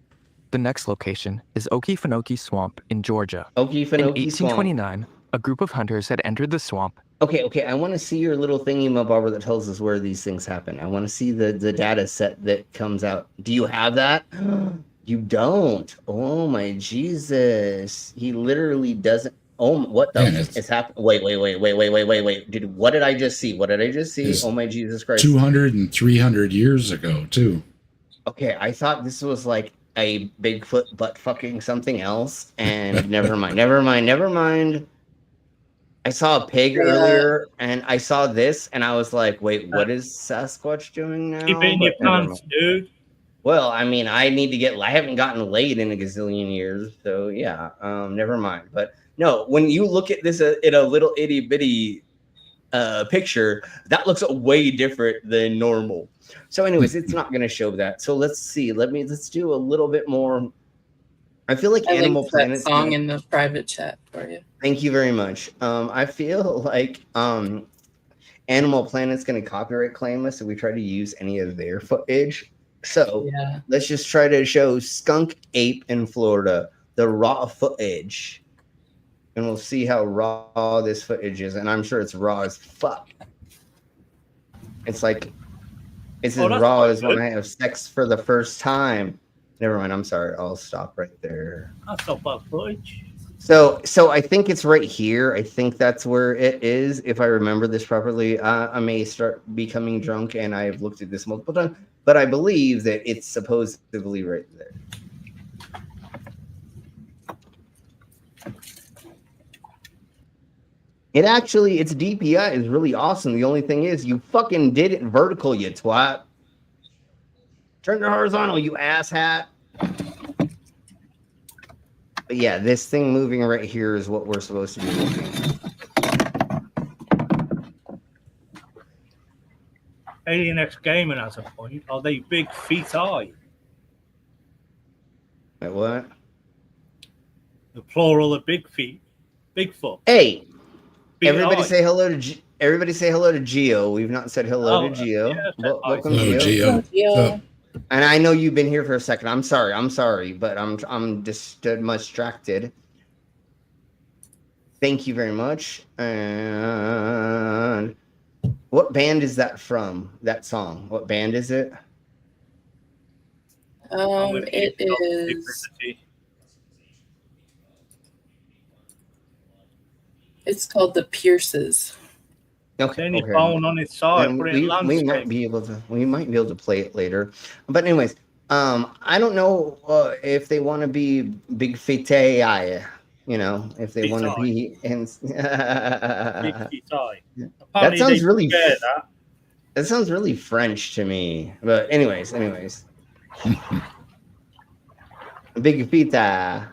The next location is Okefenokee Swamp in Georgia. In 1829, a group of hunters had entered the swamp. Okay, I want to see your little thingy mobobber that tells us where these things happen. I want to see the data set that comes out. Do you have that? You don't. Oh my Jesus. He literally doesn't. Oh, what the is happening? Wait. Dude, what did I just see? Oh my Jesus Christ. 200 and 300 years ago, too. Okay, I thought this was like a Bigfoot butt fucking something else, and never mind. I saw a pig earlier, and I saw this, and I was like, wait, what is Sasquatch doing now? Keep it in your pants, dude. Well, I mean, I haven't gotten laid in a gazillion years, so yeah, never mind. But no, when you look at this in a little itty bitty picture, that looks way different than normal. So anyways, it's not going to show that. So let's see. Let's do a little bit more. I feel like Animal Planet song in the private chat for you. Thank you very much. I feel like Animal Planet's going to copyright claim us if we try to use any of their footage. So let's just try to show Skunkape in Florida, the raw footage. And we'll see how raw this footage is. And I'm sure it's raw as fuck. It's like, it's as raw as when I have sex for the first time. Never mind. I'm sorry. I'll stop right there. That's not bad footage. So I think it's right here. I think that's where it is. If I remember this properly, I may start becoming drunk, and I've looked at this multiple times, but I believe that it's supposedly right there. Its DPI is really awesome. The only thing is, you fucking did it vertical, you twat. Turn it horizontal, you asshat. But yeah, this thing moving right here is what we're supposed to be looking. Alien X Gaming has a point. Are they big feet eye? Wait, what? The plural of big feet. Bigfoot. Hey, Big everybody eye. say hello to everybody say hello to Geo. We've not said hello to Geo. Welcome, Hello, Geo. Geo. And I know you've been here for a second. I'm sorry, but I'm just distracted. Thank you very much. And what band is that from? That song? What band is it? It is. It's called the Pierces. Okay. Any phone on its side. And Put it in we landscape. might be able to play it later. But anyways, I don't know if they want to be big fete. You know, if they Feet want to eye. be in. Big feet eye. That Apparently sounds they really. compare that. That sounds really French to me. But anyways. Big fita.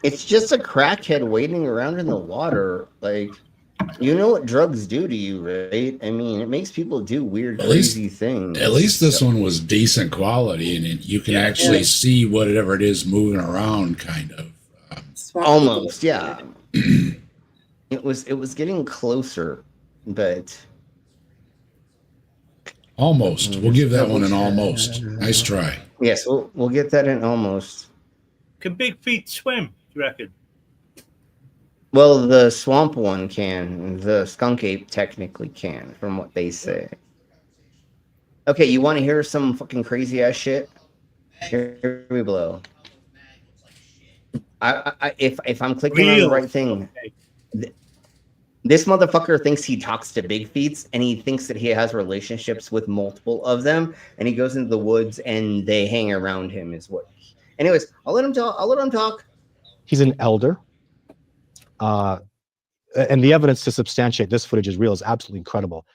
It's just a crackhead waiting around in the water. Like, you know what drugs do to you, right? I mean, it makes people do weird, crazy things. At least this one was decent quality, and you can actually see whatever it is moving around, kind of. Almost, yeah. It was getting closer, but almost. We'll give that one an almost. Nice try. Yes, we'll get that in almost. Can big feet swim, you reckon? Well, the swamp one can. The Skunkape technically can, from what they say. Okay, you want to hear some fucking crazy ass shit? Here we blow. If I'm clicking on the right thing, this motherfucker thinks he talks to big feets, and he thinks that he has relationships with multiple of them, and he goes into the woods and they hang around him. Is what. Anyways, I'll let him talk. He's an elder. And the evidence to substantiate this footage is real is absolutely incredible,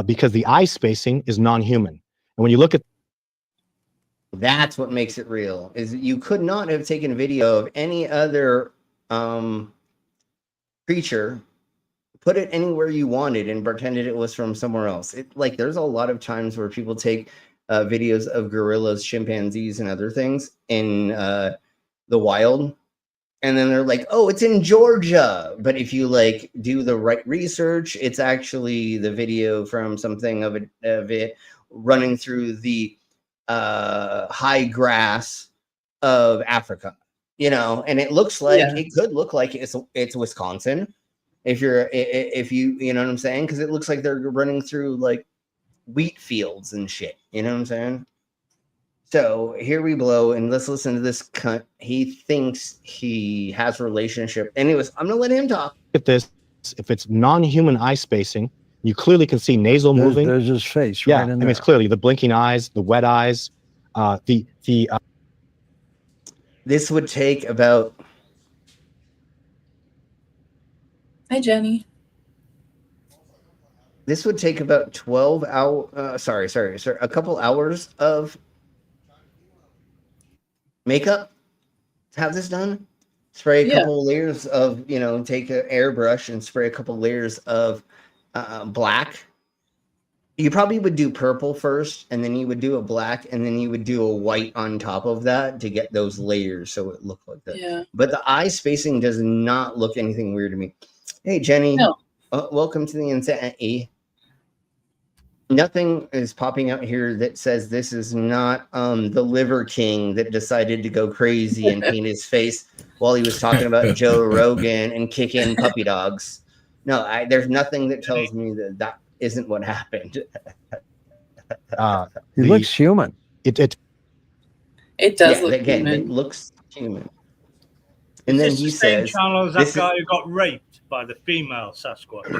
because the eye spacing is non-human. And when you look at, that's what makes it real. Is you could not have taken video of any other creature, put it anywhere you wanted, and pretended it was from somewhere else. Like there's a lot of times where people take videos of gorillas, chimpanzees, and other things in the wild. And then they're like, oh, it's in Georgia. But if you like do the right research, it's actually the video from something of it running through the high grass of Africa, you know, and it looks like it could look like it's Wisconsin if you know what I'm saying, because it looks like they're running through like wheat fields and shit, you know what I'm saying? So here we blow, and let's listen to this cunt. He thinks he has a relationship. Anyways, I'm gonna let him talk. at this, if it's non-human eye spacing, you clearly can see nasal moving. There's his face. Yeah, right in I mean there. it's clearly the blinking eyes, the wet eyes, This would take about. Hi, Jenny. This would take about 12 hours. Sorry, a couple hours of makeup to have this done. Spray a couple layers of, take an airbrush and spray a couple layers of black. You probably would do purple first, and then you would do a black, and then you would do a white on top of that to get those layers so it looked like that. Yeah. But the eye spacing does not look anything weird to me. Hey, Jenny. No. Welcome to the Insanity. Nothing is popping out here that says this is not the Liver King that decided to go crazy and paint his face while he was talking about Joe Rogan and kick in puppy dogs. No, there's nothing that tells me that isn't what happened. He looks human. It does look again, human. it looks human. And then Is this he the same says, channel as that guy who got raped by the female Sasquatch.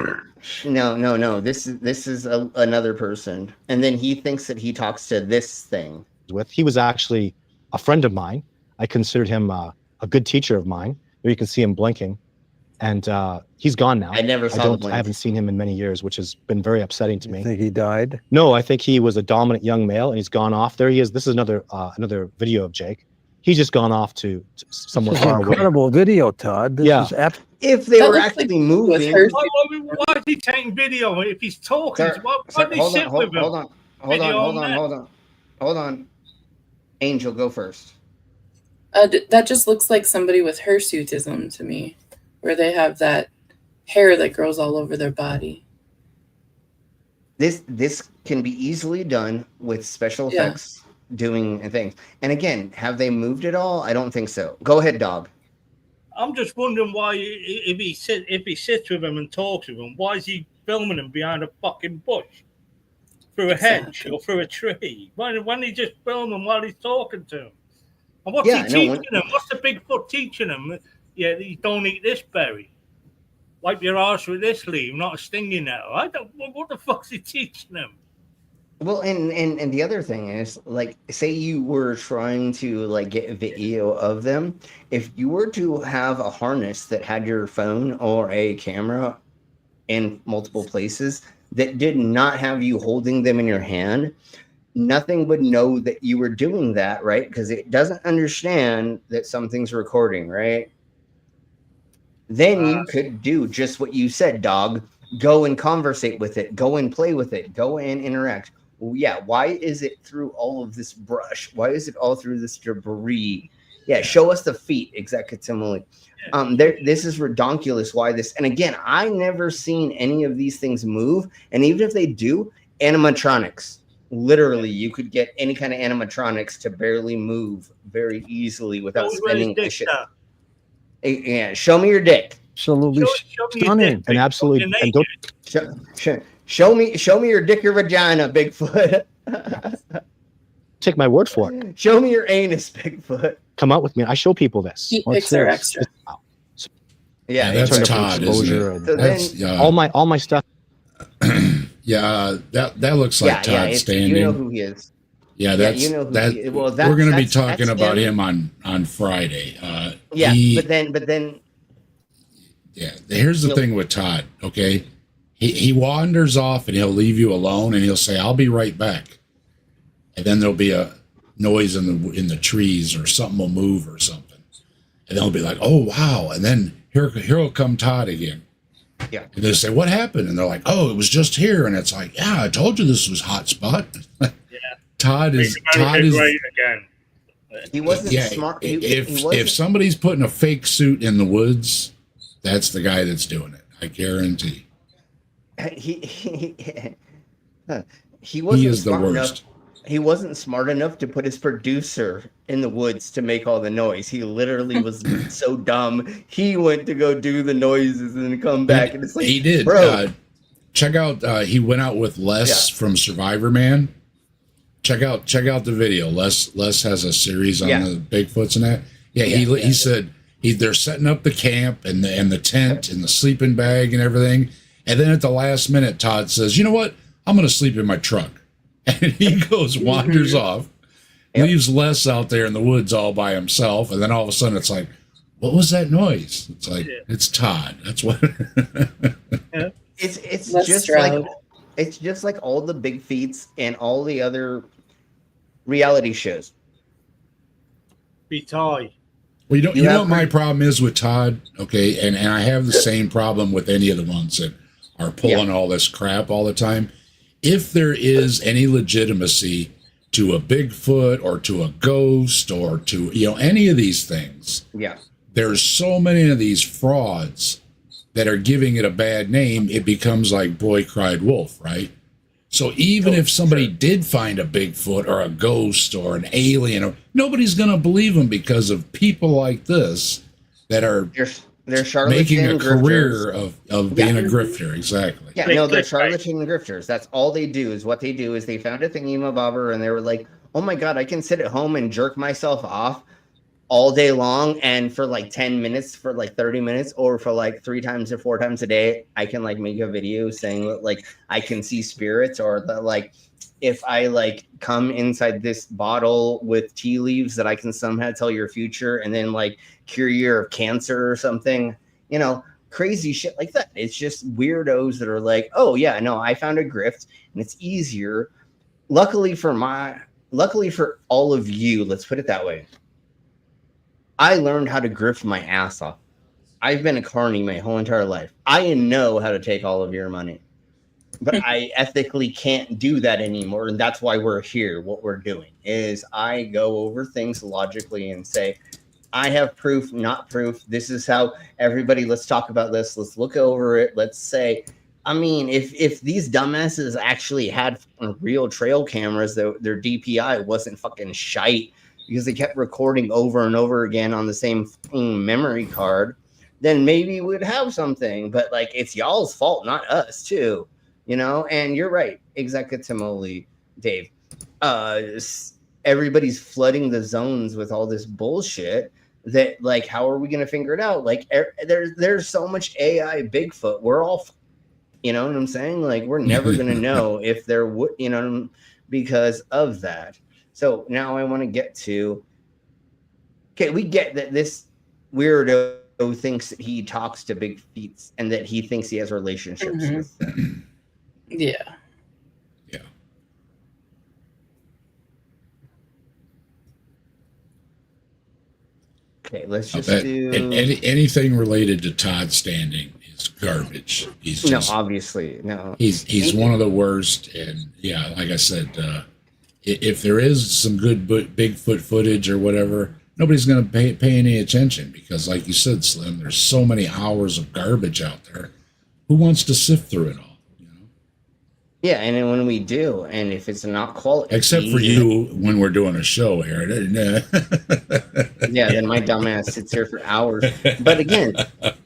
No. This is another person, and then he thinks that he talks to this thing. He was actually a friend of mine. I considered him a good teacher of mine. There you can see him blinking, and he's gone now. I never saw him blink. I haven't seen him in many years, which has been very upsetting to me. You think he died? No, I think he was a dominant young male, and he's gone off. There he is. This is another video of Jake. He's just gone off to somewhere far away. Incredible video, Todd. This is if they were actually moving. Why is he taking video if he's talking? Why did he sit with him? Hold on. Angel, go first. That just looks like somebody with hirsutism to me, where they have that hair that grows all over their body. This can be easily done with special effects doing things. And again, have they moved at all? I don't think so. Go ahead, dog. I'm just wondering why, if he sits with him and talks with him, why is he filming him behind a fucking bush, through a hedge or through a tree? Why don't he just film him while he's talking to him? And what's he teaching him? What's the Bigfoot teaching him? Yeah, you don't eat this berry. Wipe your arse with this leaf, not a stinging nettle. What the fuck's he teaching him? Well, and the other thing is, like, say you were trying to like get video of them. If you were to have a harness that had your phone or a camera in multiple places that did not have you holding them in your hand, nothing would know that you were doing that, right? Because it doesn't understand that something's recording, right? Then you could do just what you said, dog. Go and conversate with it. Go and play with it. Go and interact. Well, yeah, why is it through all of this brush? Why is it all through this debris? Yeah, show us the feet, executively. This is redonkulous. Why this? And again, I never seen any of these things move. And even if they do, animatronics. Literally, you could get any kind of animatronics to barely move very easily without spending a shit. Yeah, show me your dick. Absolutely stunning. And absolutely, and don't show me your dick, your vagina, Bigfoot. take my word for it. Show me your anus, Bigfoot. Come out with me. I show people this. Heat pics are extra. Yeah, that's Todd, isn't it? So all my stuff. Yeah, that looks like Todd standing. You know who he is. Yeah, that's you know who that. he is. Well, we're going to be talking that's about him on Friday. But then. Yeah, here's the thing with Todd. Okay, he wanders off and he'll leave you alone and he'll say, "I'll be right back," and then there'll be a noise in the trees or something will move or something, and they'll be like, "Oh wow!" And then here'll come Todd again. Yeah. And they say, "What happened?" And they're like, "Oh, it was just here." And it's like, "Yeah, I told you this was hot spot." Yeah. Todd is right again. He wasn't smart. If somebody's putting a fake suit in the woods, that's the guy that's doing it. I guarantee. He wasn't is the smart worst. enough. He wasn't smart enough to put his producer in the woods to make all the noise. He literally was so dumb. He went to go do the noises and then come back, and it's like he did. Bro. Check out. He went out with Les from Survivor Man. Check out the video. Les has a series on the Bigfoots and that. Yeah, he said they're setting up the camp and the tent and the sleeping bag and everything. And then at the last minute, Todd says, "You know what? I'm going to sleep in my truck." And he wanders off, leaves Les out there in the woods all by himself. And then all of a sudden it's like, what was that noise? It's like, it's Todd. That's what. It's just like all the big feats and all the other reality shows. Well, you know what my problem is with Todd? Okay, and I have the same problem with any of the ones that are pulling all this crap all the time. If there is any legitimacy to a Bigfoot or to a ghost or to any of these things, there's so many of these frauds that are giving it a bad name. It becomes like Boy Cried Wolf, right? So even if somebody did find a Bigfoot or a ghost or an alien, nobody's going to believe them because of people like this that are they're making a career grifters. of being a grifter. Exactly. Yeah, no, they're charlatan grifters. That's all they do. Is what they do is they found a thingy-mabobber and they were like, "Oh my god, I can sit at home and jerk myself off all day long, and for like 10 minutes, for like 30 minutes, or for like 3 times or 4 times a day, I can like make a video saying that like I can see spirits, or that like if I like come inside this bottle with tea leaves that I can somehow tell your future and then like cure you of cancer or something, crazy shit like that." It's just weirdos that are like, "Oh yeah, no, I found a grift and it's easier." Luckily for all of you, let's put it that way, I learned how to grift my ass off. I've been a carny my whole entire life. I know how to take all of your money, but I ethically can't do that anymore. And that's why we're here. What we're doing is I go over things logically and say, I have proof, not proof. This is how everybody, let's talk about this. Let's look over it. Let's say, I mean, if these dumbasses actually had real trail cameras, their DPI wasn't fucking shite because they kept recording over and over again on the same memory card, then maybe we'd have something. But like, it's y'all's fault, not us too, and you're right, executively, Dave. Everybody's flooding the zones with all this bullshit that like, how are we going to figure it out? Like there's so much AI Bigfoot. We're all You know what I'm saying? Like, we're never going to know if there would, you know, because of that. So now I want to get to, okay, we get that this weirdo thinks that he talks to big feet and that he thinks he has relationships with them. Yeah. Okay, let's just do anything related to Todd Standing is garbage. He's just, obviously no. He's one of the worst, and yeah, like I said, if there is some good Bigfoot footage or whatever, nobody's going to pay any attention because, like you said, Slim, there's so many hours of garbage out there. Who wants to sift through it all? Yeah, and then when we do, and if it's not quality, except for you when we're doing a show, Aaron. Yeah, then my dumbass sits here for hours. But again,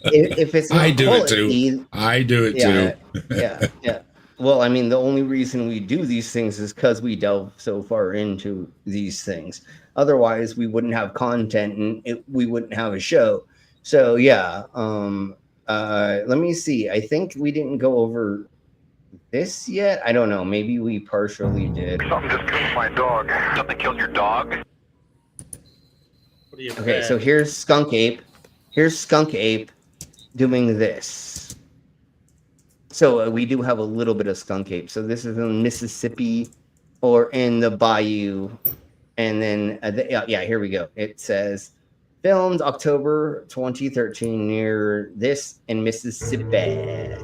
if it's not I do quality, it too. I do it too. Yeah. Well, I mean, the only reason we do these things is because we delve so far into these things. Otherwise, we wouldn't have content and we wouldn't have a show. So yeah, let me see. I think we didn't go over this yet. I don't know. Maybe we partially did. Something just killed my dog. Something killed your dog? Okay, so here's Skunkape. Here's Skunkape doing this. So we do have a little bit of Skunkape. So this is in Mississippi or in the bayou. And then, yeah, here we go. It says, filmed October 2013 near this in Mississippi.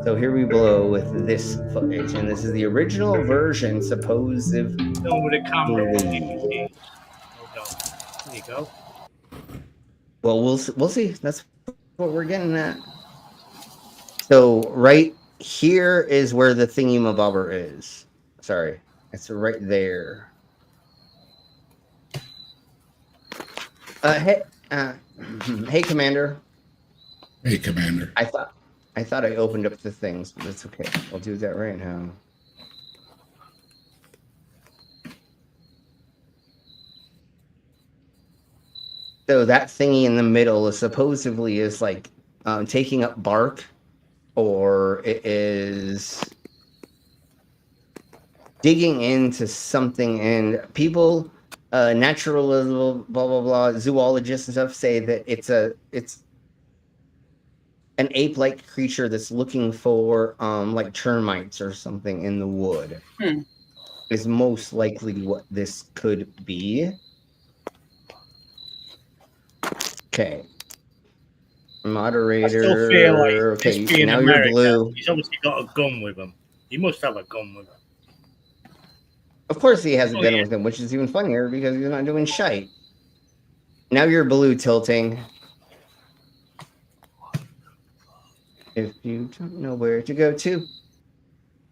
So here we blow with this footage. And this is the original version, supposed. Film with a camera. There you go. Well, we'll see. That's what we're getting at. So right here is where the thingy-mabobber is. Sorry, it's right there. Hey, Commander. Hey, Commander. I thought I opened up the things, but that's okay. I'll do that right now. So that thingy in the middle is supposedly is like taking up bark, or it is digging into something. And people, natural blah blah blah, zoologists and stuff say that it's an ape-like creature that's looking for like termites or something in the wood. Is most likely what this could be. Okay. Moderator. I still feel like okay, being now America, you're blue. He's obviously got a gun with him. He must have a gun with him. Of course he has a gun with him, which is even funnier because he's not doing shite. Now you're blue tilting. If you don't know where to go to,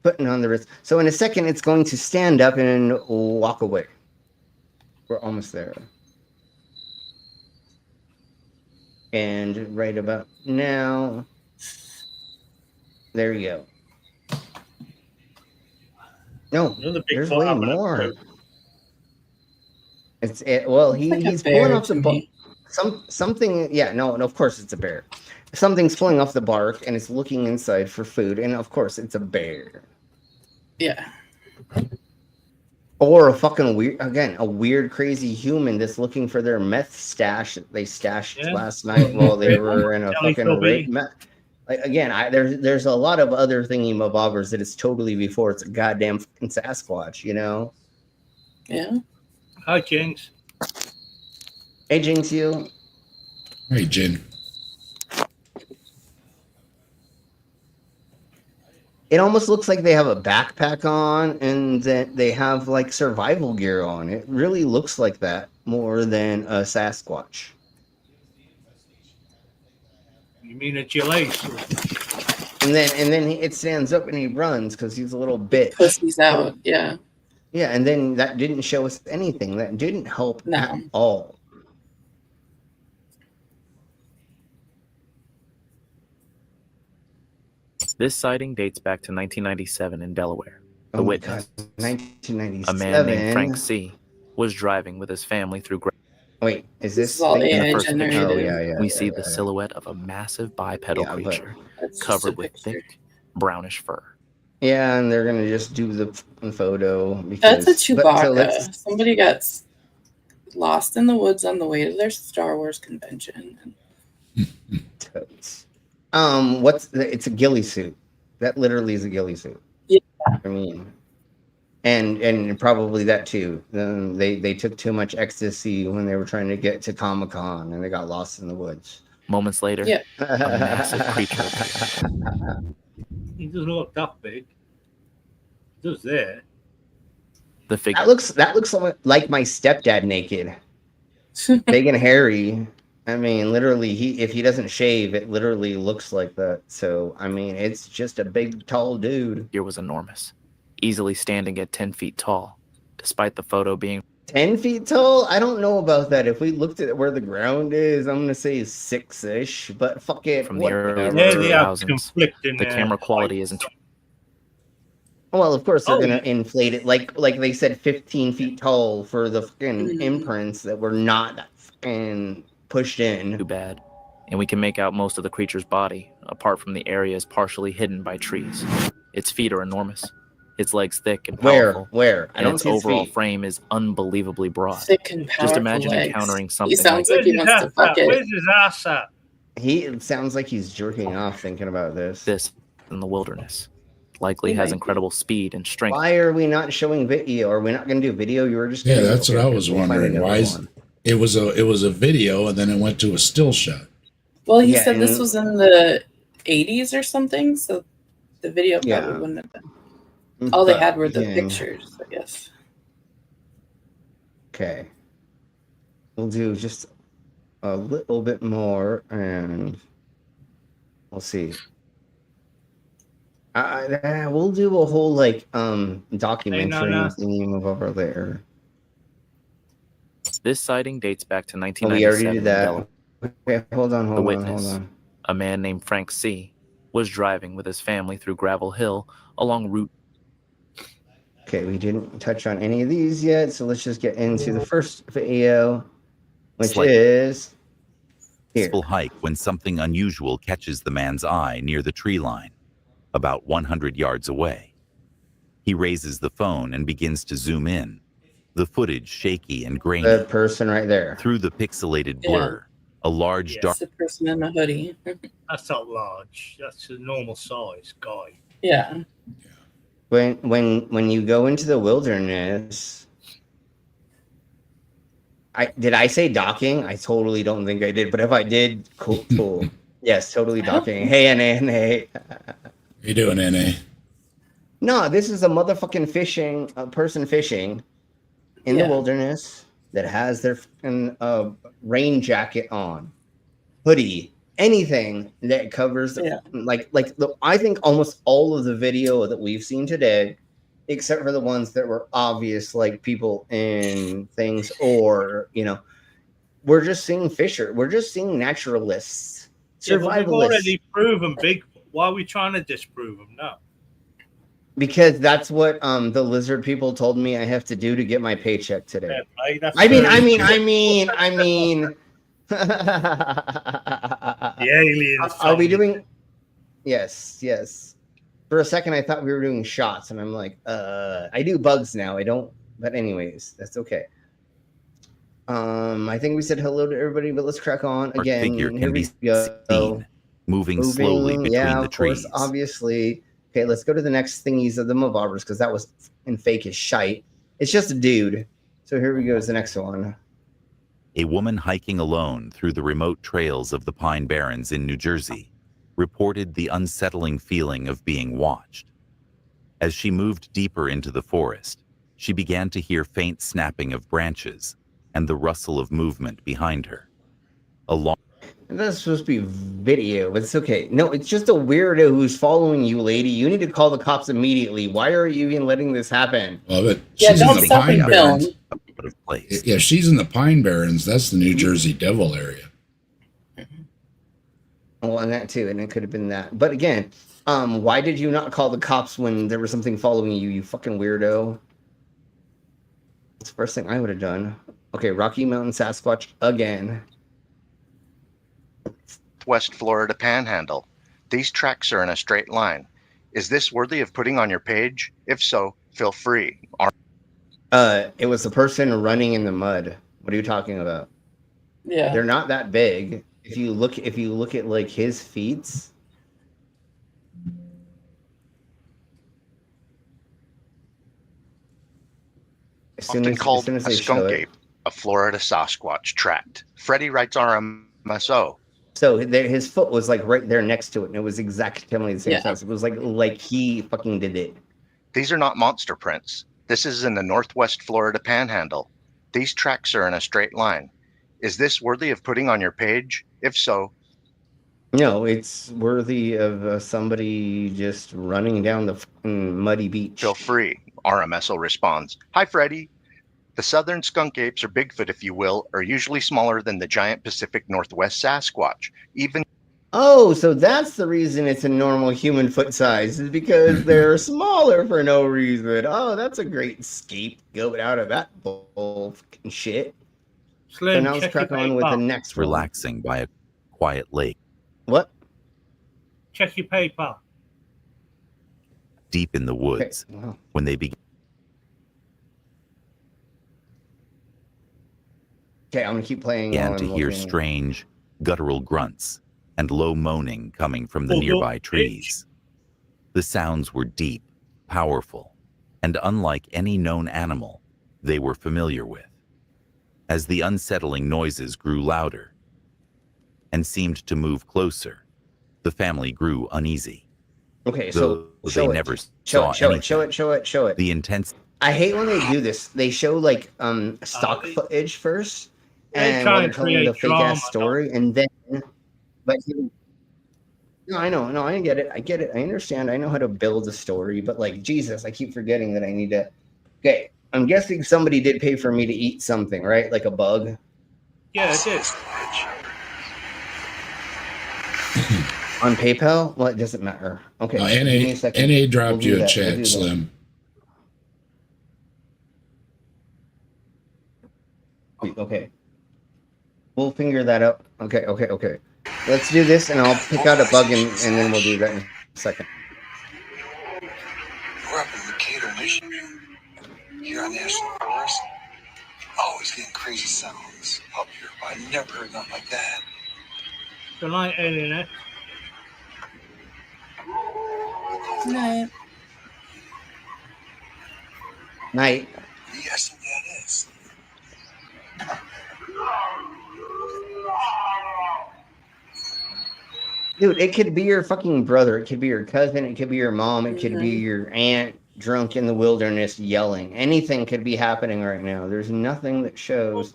putting on the wrist. So in a second, it's going to stand up and walk away. We're almost there. And right about now, there you go. No, there's way more. Well, he's pulling off the bark. Something, yeah, no, of course it's a bear. Something's pulling off the bark and it's looking inside for food, and of course it's a bear. Yeah. Or a fucking weird, crazy human that's looking for their meth stash that they stashed last night while they were in a fucking rape. Like, again, there's a lot of other thingy-mabobbers that it's totally before it's a goddamn fucking Sasquatch, you know? Yeah. Hi, Jinx. Hey, Jinx, you. Hey, Jin. It almost looks like they have a backpack on and that they have like survival gear on. It really looks like that more than a Sasquatch. You mean a Gillette? And then it stands up and he runs because he's a little bitch. Pussy's out, yeah. Yeah, and then that didn't show us anything. That didn't help at all. This sighting dates back to 1997 in Delaware. The witness, 1997. a man named Frank C., was driving with his family through. Wait, is this in the AI first generated? picture? Oh, yeah, we see the silhouette of a massive bipedal creature covered with thick, brownish fur. Yeah, and they're gonna just do the photo because That's a but- Chewbacca. Somebody got lost in the woods on the way to their Star Wars convention. Totes. It's a ghillie suit. That literally is a ghillie suit. Yeah. I mean, and probably that too. They took too much ecstasy when they were trying to get to Comic-Con and they got lost in the woods. Moments later, Yeah. a massive creature appeared. He doesn't look that big. He does there. The figure. That looks like my stepdad naked. Big and hairy. I mean, literally, if he doesn't shave, it literally looks like that. So, I mean, it's just a big, tall dude. Figure was enormous, easily standing at 10 feet tall, despite the photo being 10 feet tall? I don't know about that. If we looked at where the ground is, I'm gonna say 6-ish. But fuck it. from the early whatever. 2000s. The camera quality isn't. Well, of course they're gonna inflate it, like they said, 15 feet tall for the fucking imprints that were not fucking pushed in. Too bad. And we can make out most of the creature's body, apart from the areas partially hidden by trees. Its feet are enormous. Its legs thick and powerful. Where? I And don't its see his overall feet. frame is unbelievably broad. Thick and powerful Just imagine legs. encountering He something sounds like like he wants to fuck it. Where's his ass at? It sounds like he's jerking off thinking about this. this in the wilderness. Likely He has might incredible speed and strength. Why are we not showing video? Are we not going to do video? You were just Yeah, gonna- that's what I was we'll find wondering. another Why is one. it was a video and then it went to a still shot. Well, he Yeah, said this and- was in the 80s or something, so the video probably Yeah. wouldn't have been. All they But, had were the yeah. pictures, I guess. Okay. We'll do just a little bit more and we'll see. We'll do a whole documentary theme of over there. This sighting dates back to Oh, we 1997. already did in that. Delaware. Okay, hold on. The witness, a man named Frank C., was driving with his family through Gravel Hill along Route. Okay, we didn't touch on any of these yet, so let's just get into the first video, which is here. Peaceful hike when something unusual catches the man's eye near the tree line, about 100 yards away. He raises the phone and begins to zoom in, the footage shaky and grainy. The person right there. Through the pixelated blur, a large dark It's a person in a hoodie. That's not large. That's a normal size guy. Yeah. When you go into the wilderness, did I say docking? I totally don't think I did, but if I did, cool. Yes, totally docking. Hey, NA. How you doing, NA? No, this is a motherfucking person fishing in the wilderness that has their rain jacket on, hoodie, anything that covers I think almost all of the video that we've seen today, except for the ones that were obvious, like people in things, or we're just seeing fisher, we're just seeing naturalists, Yeah, but we've survivalists. already proven Bigfoot. Why are we trying to disprove him now? Because that's what the lizard people told me I have to do to get my paycheck today. Yeah, right? That's I mean. The aliens. Are we doing? Yes. For a second, I thought we were doing shots, and I'm like, I do bugs now. I don't. But anyways, that's okay. I think we said hello to everybody, but let's crack on again. figure Here can we be go. seen, moving slowly between yeah, the of course, trees. obviously. Okay, let's go to the next thingies of the Mavarbers, because that was in fake as shite. It's just a dude. So here we go. Is the next one. A woman hiking alone through the remote trails of the Pine Barrens in New Jersey reported the unsettling feeling of being watched. As she moved deeper into the forest, she began to hear faint snapping of branches and the rustle of movement behind her. That's supposed to be video, but it's okay. No, it's just a weirdo who's following you, lady. You need to call the cops immediately. Why are you even letting this happen? Well, but Yeah, she's in don't the stop Pine and Barrens. film. Yeah, she's in the Pine Barrens. That's the New Jersey Devil area. Well, and that too, and it could have been that. But again, why did you not call the cops when there was something following you, you fucking weirdo? That's the first thing I would have done. Okay, Rocky Mountain Sasquatch again. West Florida Panhandle. These tracks are in a straight line. Is this worthy of putting on your page? If so, feel free. It was the person running in the mud. What are you talking about? Yeah. They're not that big. If you look at like his feet. Often called a Skunkape, a Florida Sasquatch tracked. Freddie writes RMSO. So his foot was like right there next to it, and it was exactly the same Yeah. size. It was like he fucking did it. These are not monster prints. This is in the Northwest Florida Panhandle. These tracks are in a straight line. Is this worthy of putting on your page? If so, No, it's worthy of somebody just running down the fucking muddy beach. feel free. RMSO responds, Hi, Freddie. The southern skunk apes, or Bigfoot, if you will, are usually smaller than the giant Pacific Northwest Sasquatch. Even Oh, so that's the reason it's a normal human foot size, is because they're smaller for no reason. Oh, that's a great scapegoat out of that bull fucking shit. Slim, so now let's check your crack on with the PayPal. next one. Relaxing by a quiet lake. What? Check your PayPal. Deep in the woods, when they begin. Okay, I'm gonna keep playing. Began while to I'm hear looking. strange, guttural grunts and low moaning coming from the nearby trees. The sounds were deep, powerful, and unlike any known animal they were familiar with. As the unsettling noises grew louder and seemed to move closer, the family grew uneasy. Okay, Though so they never saw show anything. it. The intense. I hate when they do this. They show like stock footage first, and try while they're and telling the create fake drama, ass story, and then, but no, I know, no, I get it, I understand, I know how to build a story, but like Jesus, I keep forgetting that I need to. Okay, I'm guessing somebody did pay for me to eat something, right? Like a bug. Yeah, it did. On PayPal? Well, it doesn't matter. Okay, No, give me a second. NA dropped We'll do you a that. We'll check, do that. Slim. Okay. We'll figure that out. Okay. Let's do this, and I'll pick out a bug, and then we'll do that in a second. We're up in Decatur, Michigan. Here on National Forest. Always getting crazy sounds up here, but I never heard nothing like that. Good night, Alien X. Night. Night. Yes, that is. Dude, it could be your fucking brother. It could be your cousin. It could be your mom. It could be your aunt drunk in the wilderness yelling. Anything could be happening right now. There's nothing that shows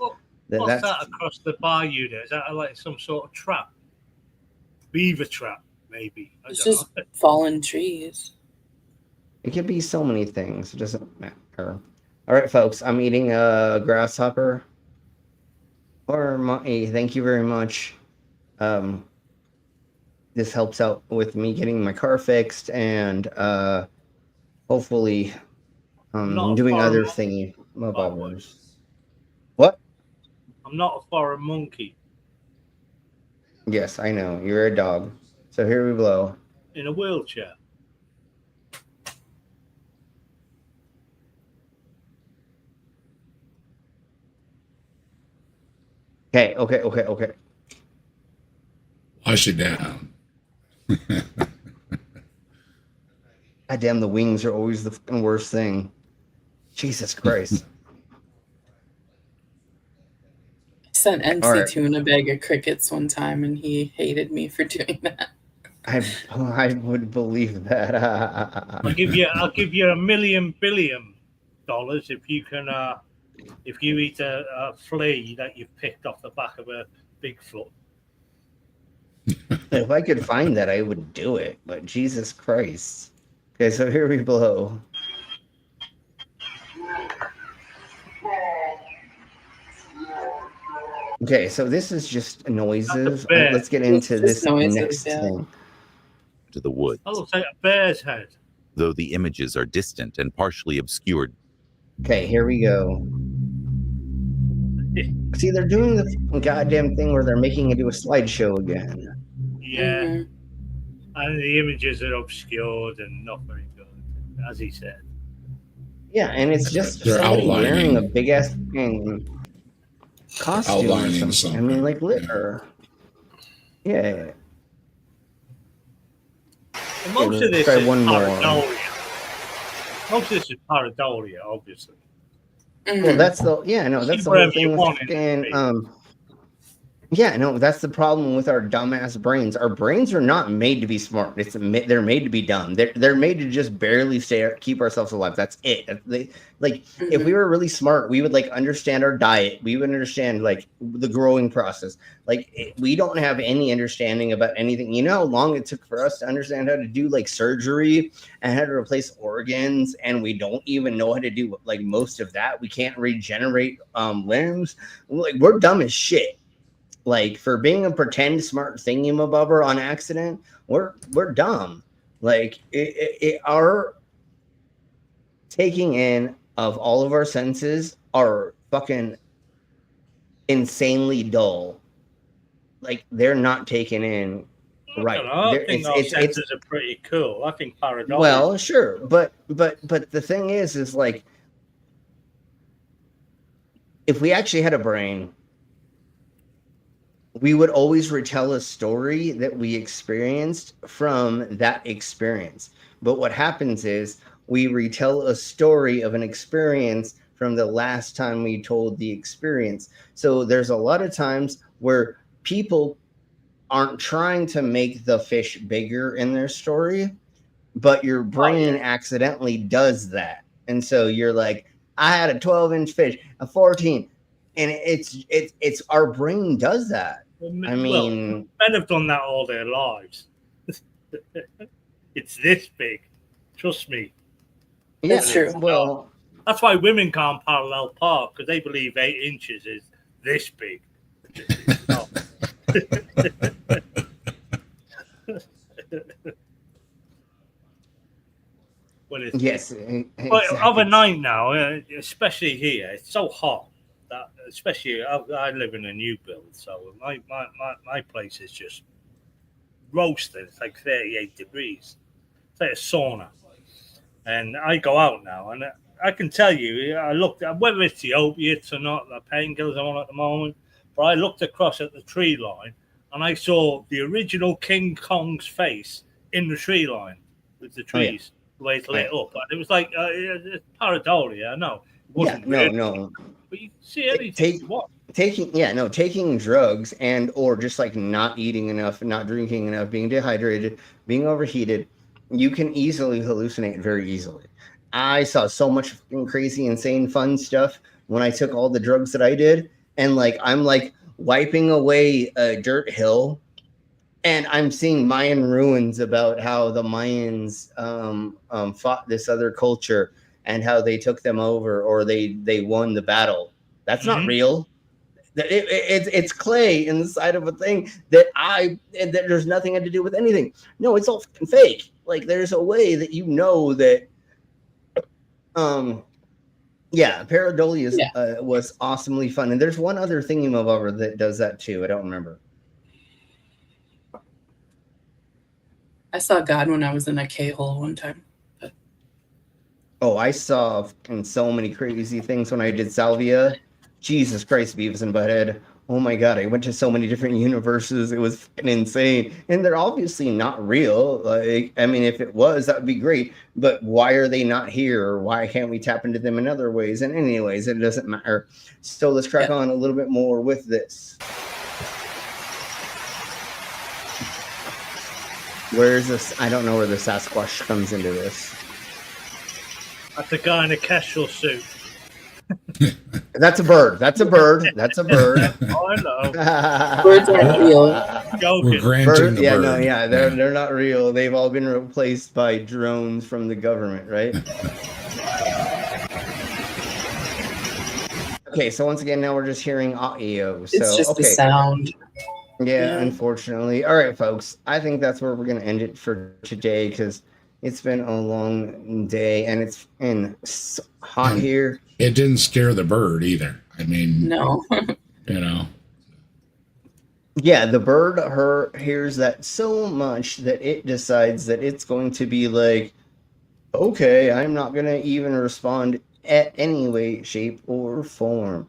that What's that's... that across the bayou there? Is that like some sort of trap? Beaver trap, maybe. It's just fallen trees. It could be so many things. It doesn't matter. All right, folks. I'm eating a grasshopper. Or thank you very much. This helps out with me getting my car fixed and hopefully doing other thingy. What? I'm not a foreign monkey. Yes, I know. You're a dog. So here we blow. In a wheelchair. Okay. Hush it down. God damn, the wings are always the fucking worst thing. Jesus Christ. I sent MC Alright. Tuna a bag of crickets one time, and he hated me for doing that. I would believe that. I'll give you $1 million billion if you can if you eat a flea that you've picked off the back of a Bigfoot. If I could find that, I would do it. But Jesus Christ. Okay, so here we blow. Okay, so this is just noises. Let's get into this next thing. To the woods, That looks like a bear's head. though the images are distant and partially obscured. Okay, here we go. See, they're doing the goddamn thing where they're making it do a slideshow again. Yeah. And the images are obscured and not very good, as he said. Yeah, and it's just They're somebody wearing a outlining. big ass costume or Outlining something. I mean, like, yeah. And most of this Try is one more. pareidolia. Most of this is pareidolia, obviously. Well, that's the that's the whole thing with fucking that's the problem with our dumbass brains. Our brains are not made to be smart. They're made to be dumb. They're made to just barely keep ourselves alive. That's it. If we were really smart, we would like understand our diet. We would understand like the growing process. We don't have any understanding about anything. You know how long it took for us to understand how to do like surgery and how to replace organs, and we don't even know how to do like most of that. We can't regenerate limbs. Like, we're dumb as shit. Like, for being a pretend smart thingamabobber on accident, we're dumb. Like, our taking in of all of our senses are fucking insanely dull. Like, they're not taken in right. I think our senses are pretty cool. I think pareidolia. Well, sure, but the thing is like, if we actually had a brain, we would always retell a story that we experienced from that experience. But what happens is we retell a story of an experience from the last time we told the experience. So there's a lot of times where people aren't trying to make the fish bigger in their story, but your brain accidentally does that. And so you're like, I had a 12-inch fish, a 14, and it's our brain does that. I mean, men have done that all their lives. It's this big. Trust me. Yeah, that's true. Well, that's why women can't parallel park, because they believe 8 inches is this big. Yes. But overnight now, especially here, it's so hot. That, especially, I live in a new build, so my place is just roasting. It's like 38 degrees. It's like a sauna. And I go out now, and I can tell you, I looked at whether it's the opiates or not, the painkillers I'm on at the moment, but I looked across at the tree line, and I saw the original King Kong's face in the tree line with the trees, the way it's lit up. And it was like, it's pareidolia, I know. It wasn't no. But you see anything. Taking drugs and or just like not eating enough, not drinking enough, being dehydrated, being overheated, you can easily hallucinate very easily. I saw so much crazy, insane, fun stuff when I took all the drugs that I did, and like I'm like wiping away a dirt hill, and I'm seeing Mayan ruins about how the Mayans fought this other culture and how they took them over or they won the battle. That's not real. It's clay inside of a thing that there's nothing to do with anything. No, it's all fake. Like, there's a way that you know that. Pareidolia was awesomely fun, and there's one other thingamabobber that does that too. I don't remember. I saw God when I was in a K-hole one time. Oh, I saw so many crazy things when I did Salvia. Jesus Christ, Beavis and Butthead. Oh my God, I went to so many different universes. It was insane. And they're obviously not real. Like, I mean, if it was, that would be great. But why are they not here? Why can't we tap into them in other ways? And anyways, it doesn't matter. So let's crack on a little bit more with this. Where's this? I don't know where the Sasquatch comes into this. That's a guy in a casual suit. That's a bird. That's a bird. That's a bird. Oh, I know. Birds aren't real. We're granting the bird. They're not real. They've all been replaced by drones from the government, right? Okay, so once again, now we're just hearing audio. So, It's just the sound. Yeah, unfortunately. All right, folks. I think that's where we're going to end it for today because it's been a long day and it's hot here. It didn't scare the bird either. I mean, no. You know. Yeah, the bird hears that so much that it decides that it's going to be like, okay, I'm not going to even respond at any way, shape, or form.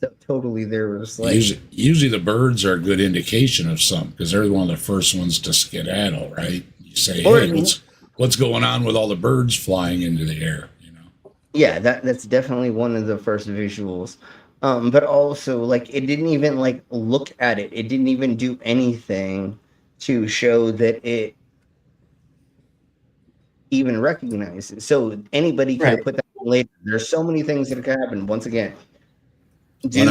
So totally, there was like, Usually the birds are a good indication of something because they're one of the first ones to skedaddle, right? You say, hey, what's going on with all the birds flying into the air? yeah, that's definitely one of the first visuals. But also, like, it didn't even like look at it. It didn't even do anything to show that it even recognized it. So anybody could have put that in later. There's so many things that could happen. Once again, But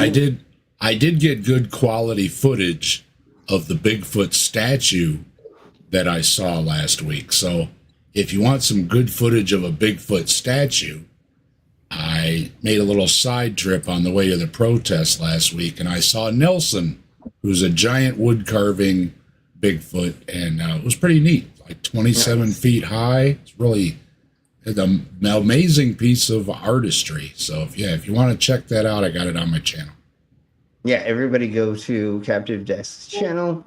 I did get good quality footage of the Bigfoot statue that I saw last week. So if you want some good footage of a Bigfoot statue, I made a little side trip on the way to the protest last week, and I saw Nelson, who's a giant wood carving Bigfoot, and it was pretty neat, like 27 feet high. It's really an amazing piece of artistry. So if you want to check that out, I got it on my channel. Yeah, everybody go to Captive Desk's channel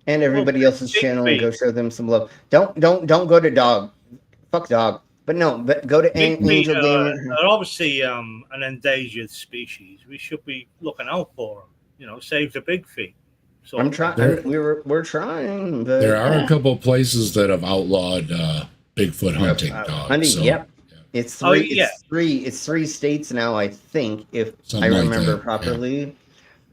and everybody else's channel and go show them some love. Don't go to Dog. Fuck Dog. But go to Angel Gamer. They're obviously an endangered species. We should be looking out for them. Save the big feet. So I'm trying. We're trying. But, there are a couple of places that have outlawed Bigfoot hunting dogs. Hunting, so, yep. It's three. It's three states now, I think, if something I remember like properly.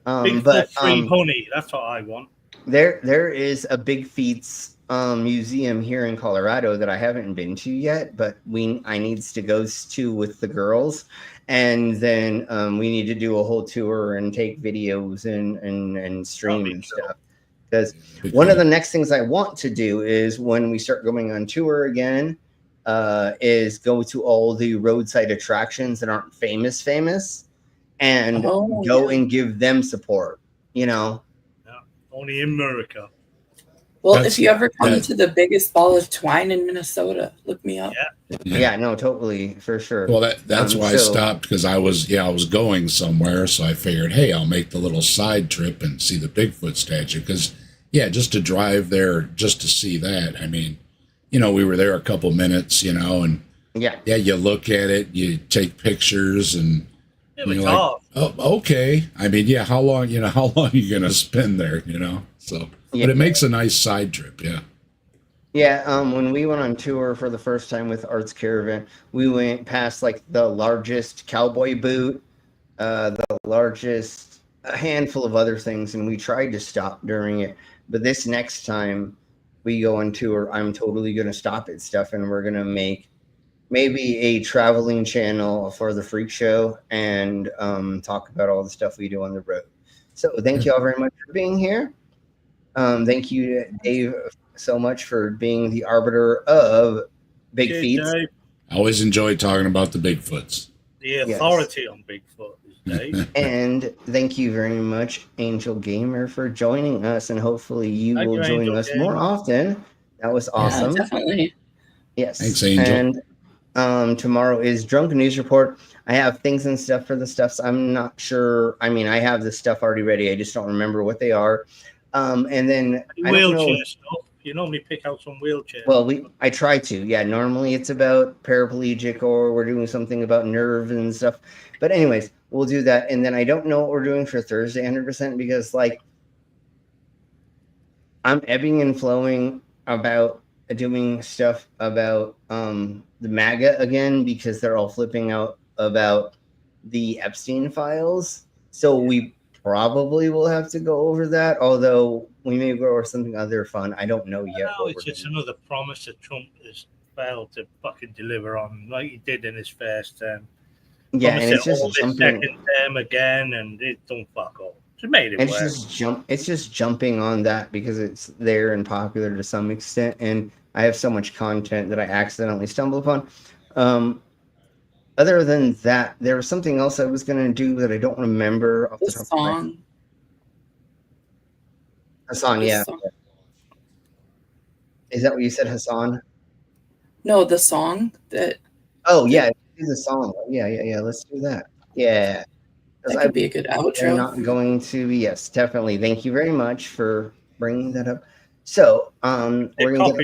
Yeah. Bigfoot free honey. That's what I want. There is a Big Feet's museum here in Colorado that I haven't been to yet, but I needs to go to with the girls, and then we need to do a whole tour and take videos and stream and stuff. Because one of the next things I want to do is when we start going on tour again, is go to all the roadside attractions that aren't famous, and go and give them support. Only in America. Well, if you ever come to the biggest ball of twine in Minnesota, look me up. Yeah, no, totally, for sure. Well, that's why I stopped, because I was going somewhere, so I figured, hey, I'll make the little side trip and see the Bigfoot statue. Because just to drive there just to see that. I mean, we were there a couple minutes, and you look at it, you take pictures, and you're like, oh, okay. I mean, how long are you gonna spend there? So. But it makes a nice side trip, when we went on tour for the first time with Arts Caravan, we went past like the largest cowboy boot, the largest, a handful of other things, and we tried to stop during it. But this next time we go on tour, I'm totally going to stop at stuff, and we're going to make maybe a traveling channel for the Freak Show and talk about all the stuff we do on the road. So thank you all very much for being here. Thank you, Dave, so much for being the arbiter of Big Feet. I always enjoy talking about the Bigfoots. The authority on Bigfoot is Dave. And thank you very much, Angel Gamer, for joining us, and hopefully you will join us more often. That was awesome. Yeah, definitely. Yes. Thanks, Angel. And tomorrow is Drunk News Report. I have things and stuff for the stuffs. I'm not sure. I mean, I have the stuff already ready. I just don't remember what they are. And then wheelchair stuff. You normally pick out some wheelchair. Well, I try to. Yeah, normally it's about paraplegic, or we're doing something about nerve and stuff. But anyways, we'll do that. And then I don't know what we're doing for Thursday 100% because I'm ebbing and flowing about doing stuff about the MAGA again, because they're all flipping out about the Epstein files. So we probably will have to go over that, although we may go over something other fun. I don't know yet. No, it's just another promise that Trump has failed to fucking deliver on, like he did in his first term. Yeah, and it's just jumping. Second term again, and it don't fuck up. It made it work. It's just jumping on that because it's there and popular to some extent, and I have so much content that I accidentally stumble upon. Other than that, there was something else I was going to do that I don't remember off the top of my head. Hassan, yeah. Is that what you said, Hassan? No, the song that. Oh, yeah. Do the song. Yeah. Let's do that. Yeah. That could be a good outro. They're not going to be. Yes, definitely. Thank you very much for bringing that up. So, we're gonna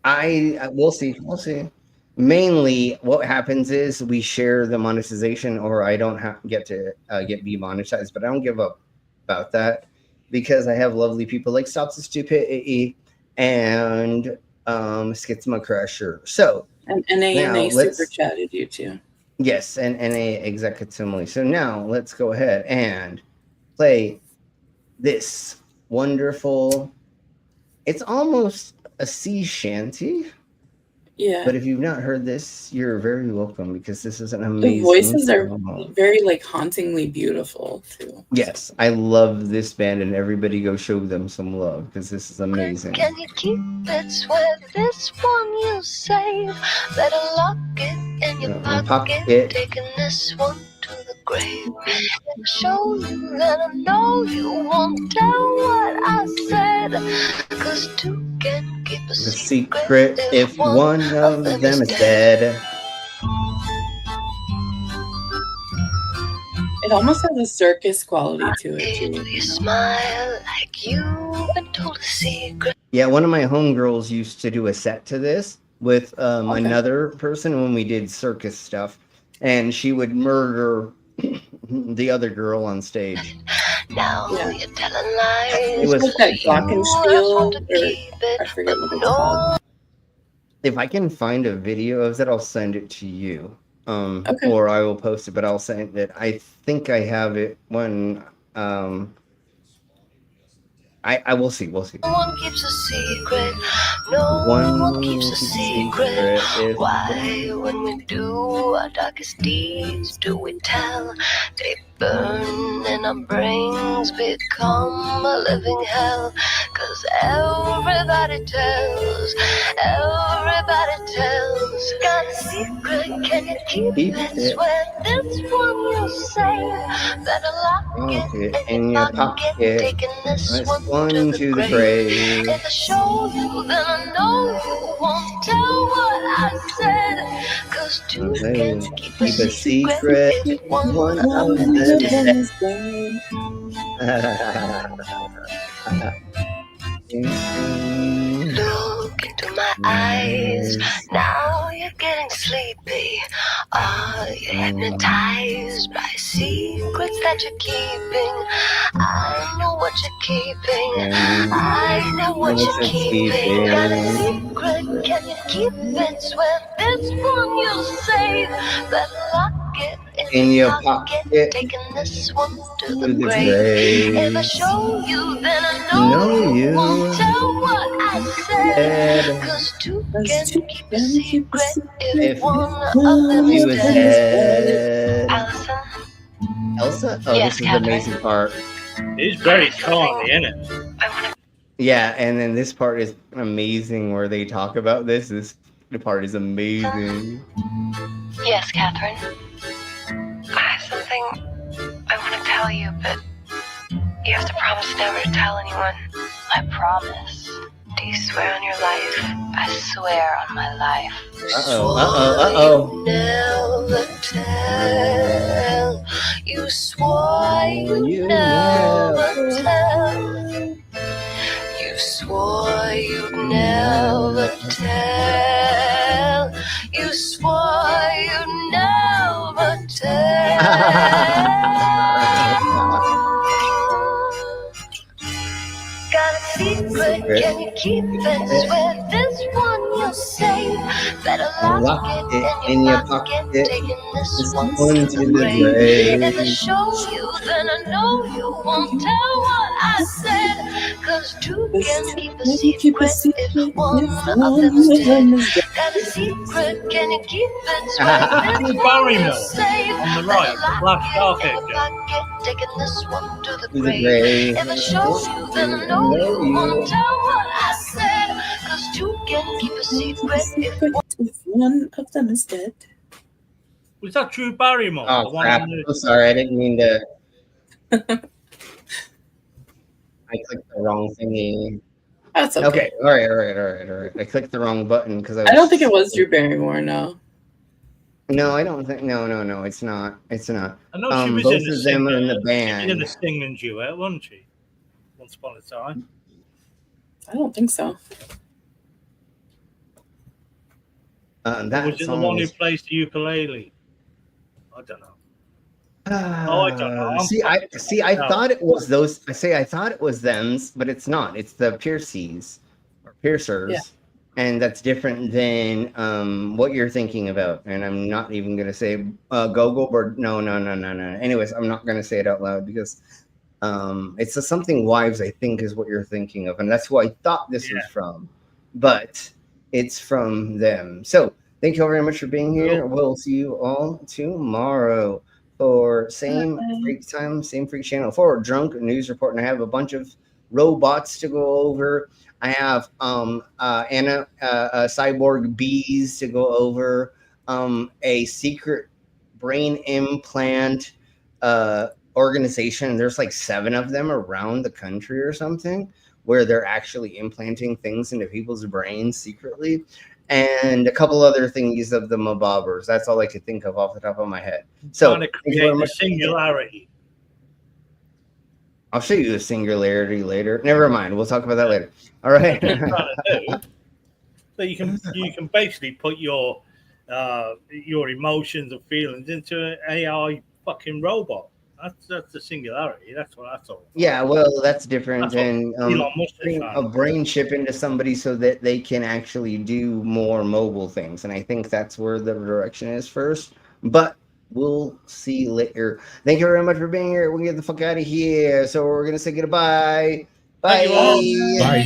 get. We'll see. We'll see. Mainly, what happens is we share the monetization, or I don't get to get demonetized, but I don't give up about that because I have lovely people like Stop the Stupidity and Schizma Crusher. So, and NA super chatted you too. Yes, and NA executively. So now let's go ahead and play this wonderful. It's almost a sea shanty. Yeah. But if you've not heard this, you're very welcome because this is an amazing. The voices are very like hauntingly beautiful too. Yes, I love this band, and everybody go show them some love because this is amazing. Can you keep it? Swear this one you save. Better lock it in your pocket. Taking this one to the grave. And show you that I know you won't tell what I said. Cause two can keep a secret if one of them is dead. It almost has a circus quality to it too. You smile like you've been told a secret. Yeah, one of my homegirls used to do a set to this with another person when we did circus stuff, and she would murder the other girl on stage. Now you're telling lies. It was like that glockenspiel, or I forget what it's called. If I can find a video of it, I'll send it to you. Or I will post it, but I'll send it. I think I have it when I will see. We'll see. No one keeps a secret. No one keeps a secret. Why, when we do our darkest deeds, do we tell? They burn and our brains become a living hell. Cause everybody tells. Got a secret, can you keep it? Swear this one you say. Better lock it in your pocket. Taking this one to the grave. If I show you, then I know you won't tell what I said. Cause two can keep a secret if one of them is dead. Look into my eyes, now you're getting sleepy. Are you hypnotized by secrets that you're keeping? I know what you're keeping. I know what you're keeping. Got a secret, can you keep it? Swear this one you'll save. Better lock it in your pocket. Taking this one to the grave. If I show you, then I know you won't tell what I said. Cause two can keep a secret if one of them is dead. Allison? Elsa? Oh, Yes, this is the amazing part. It's very corny, isn't it? Yeah, and then this part is amazing where they talk about this. The part is amazing. Yes, Catherine. I have something I want to tell you, but you have to promise never to tell anyone. I promise. Do you swear on your life? I swear on my life. Uh-oh. Never tell. You swore you'd never tell. You swore you'd never tell. You swore you'd never tell. Got a secret, can you keep it? Swear this one you'll save. Better lock it in your pocket. Taking this one to the grave. If I show you, then I know you won't tell what I said. Cause two can keep a secret if one of them is dead. Got a secret, can you keep it? Swear this one you'll save. On the right, black dark Taking this one to the grave. If I show you, then I know you won't tell what I said. Cause two can keep a secret if one of them is dead. Was that Drew Barrymore? Oh, crap. I'm sorry. I didn't mean to. I clicked the wrong thingy. That's okay. All right. I clicked the wrong button because I don't think it was Drew Barrymore, no. No, I don't think. No. It's not. It's not. I know she was Both in the of them are in the She was in band. a singing duet, wasn't she? Once upon a time. I don't think so. Or That was it the song one who is. plays the ukulele? I don't know. I don't know. I thought it was those. I thought it was them's, but it's not. It's the Piercies or Piercers, Yeah. and that's different than what you're thinking about. And I'm not even gonna say Gogo Bird. No. Anyways, I'm not gonna say it out loud because it's a something wives. I think is what you're thinking of, and that's who I thought this was from, but it's from them. So thank you all very much for being here. We'll see you all tomorrow. For same freak time, same freak channel. For drunk news report, and I have a bunch of robots to go over. I have cyborg bees to go over. A secret brain implant organization. There's like 7 of them around the country or something, where they're actually implanting things into people's brains secretly. And a couple other thingies of the mabobbers. That's all I could think of off the top of my head. So Trying to create the singularity. I'll show you the singularity later. Never mind. We'll talk about that later. All right. So you can basically put your emotions or feelings into an AI fucking robot. That's the singularity. That's what I thought. Yeah, well, that's different than Elon Musk is putting trying a to brain chip into somebody so that they can actually do more mobile things. And I think that's where the direction is first. But we'll see later. Thank you very much for being here. We'll get the fuck out of here. So we're going to say goodbye. Bye. Bye.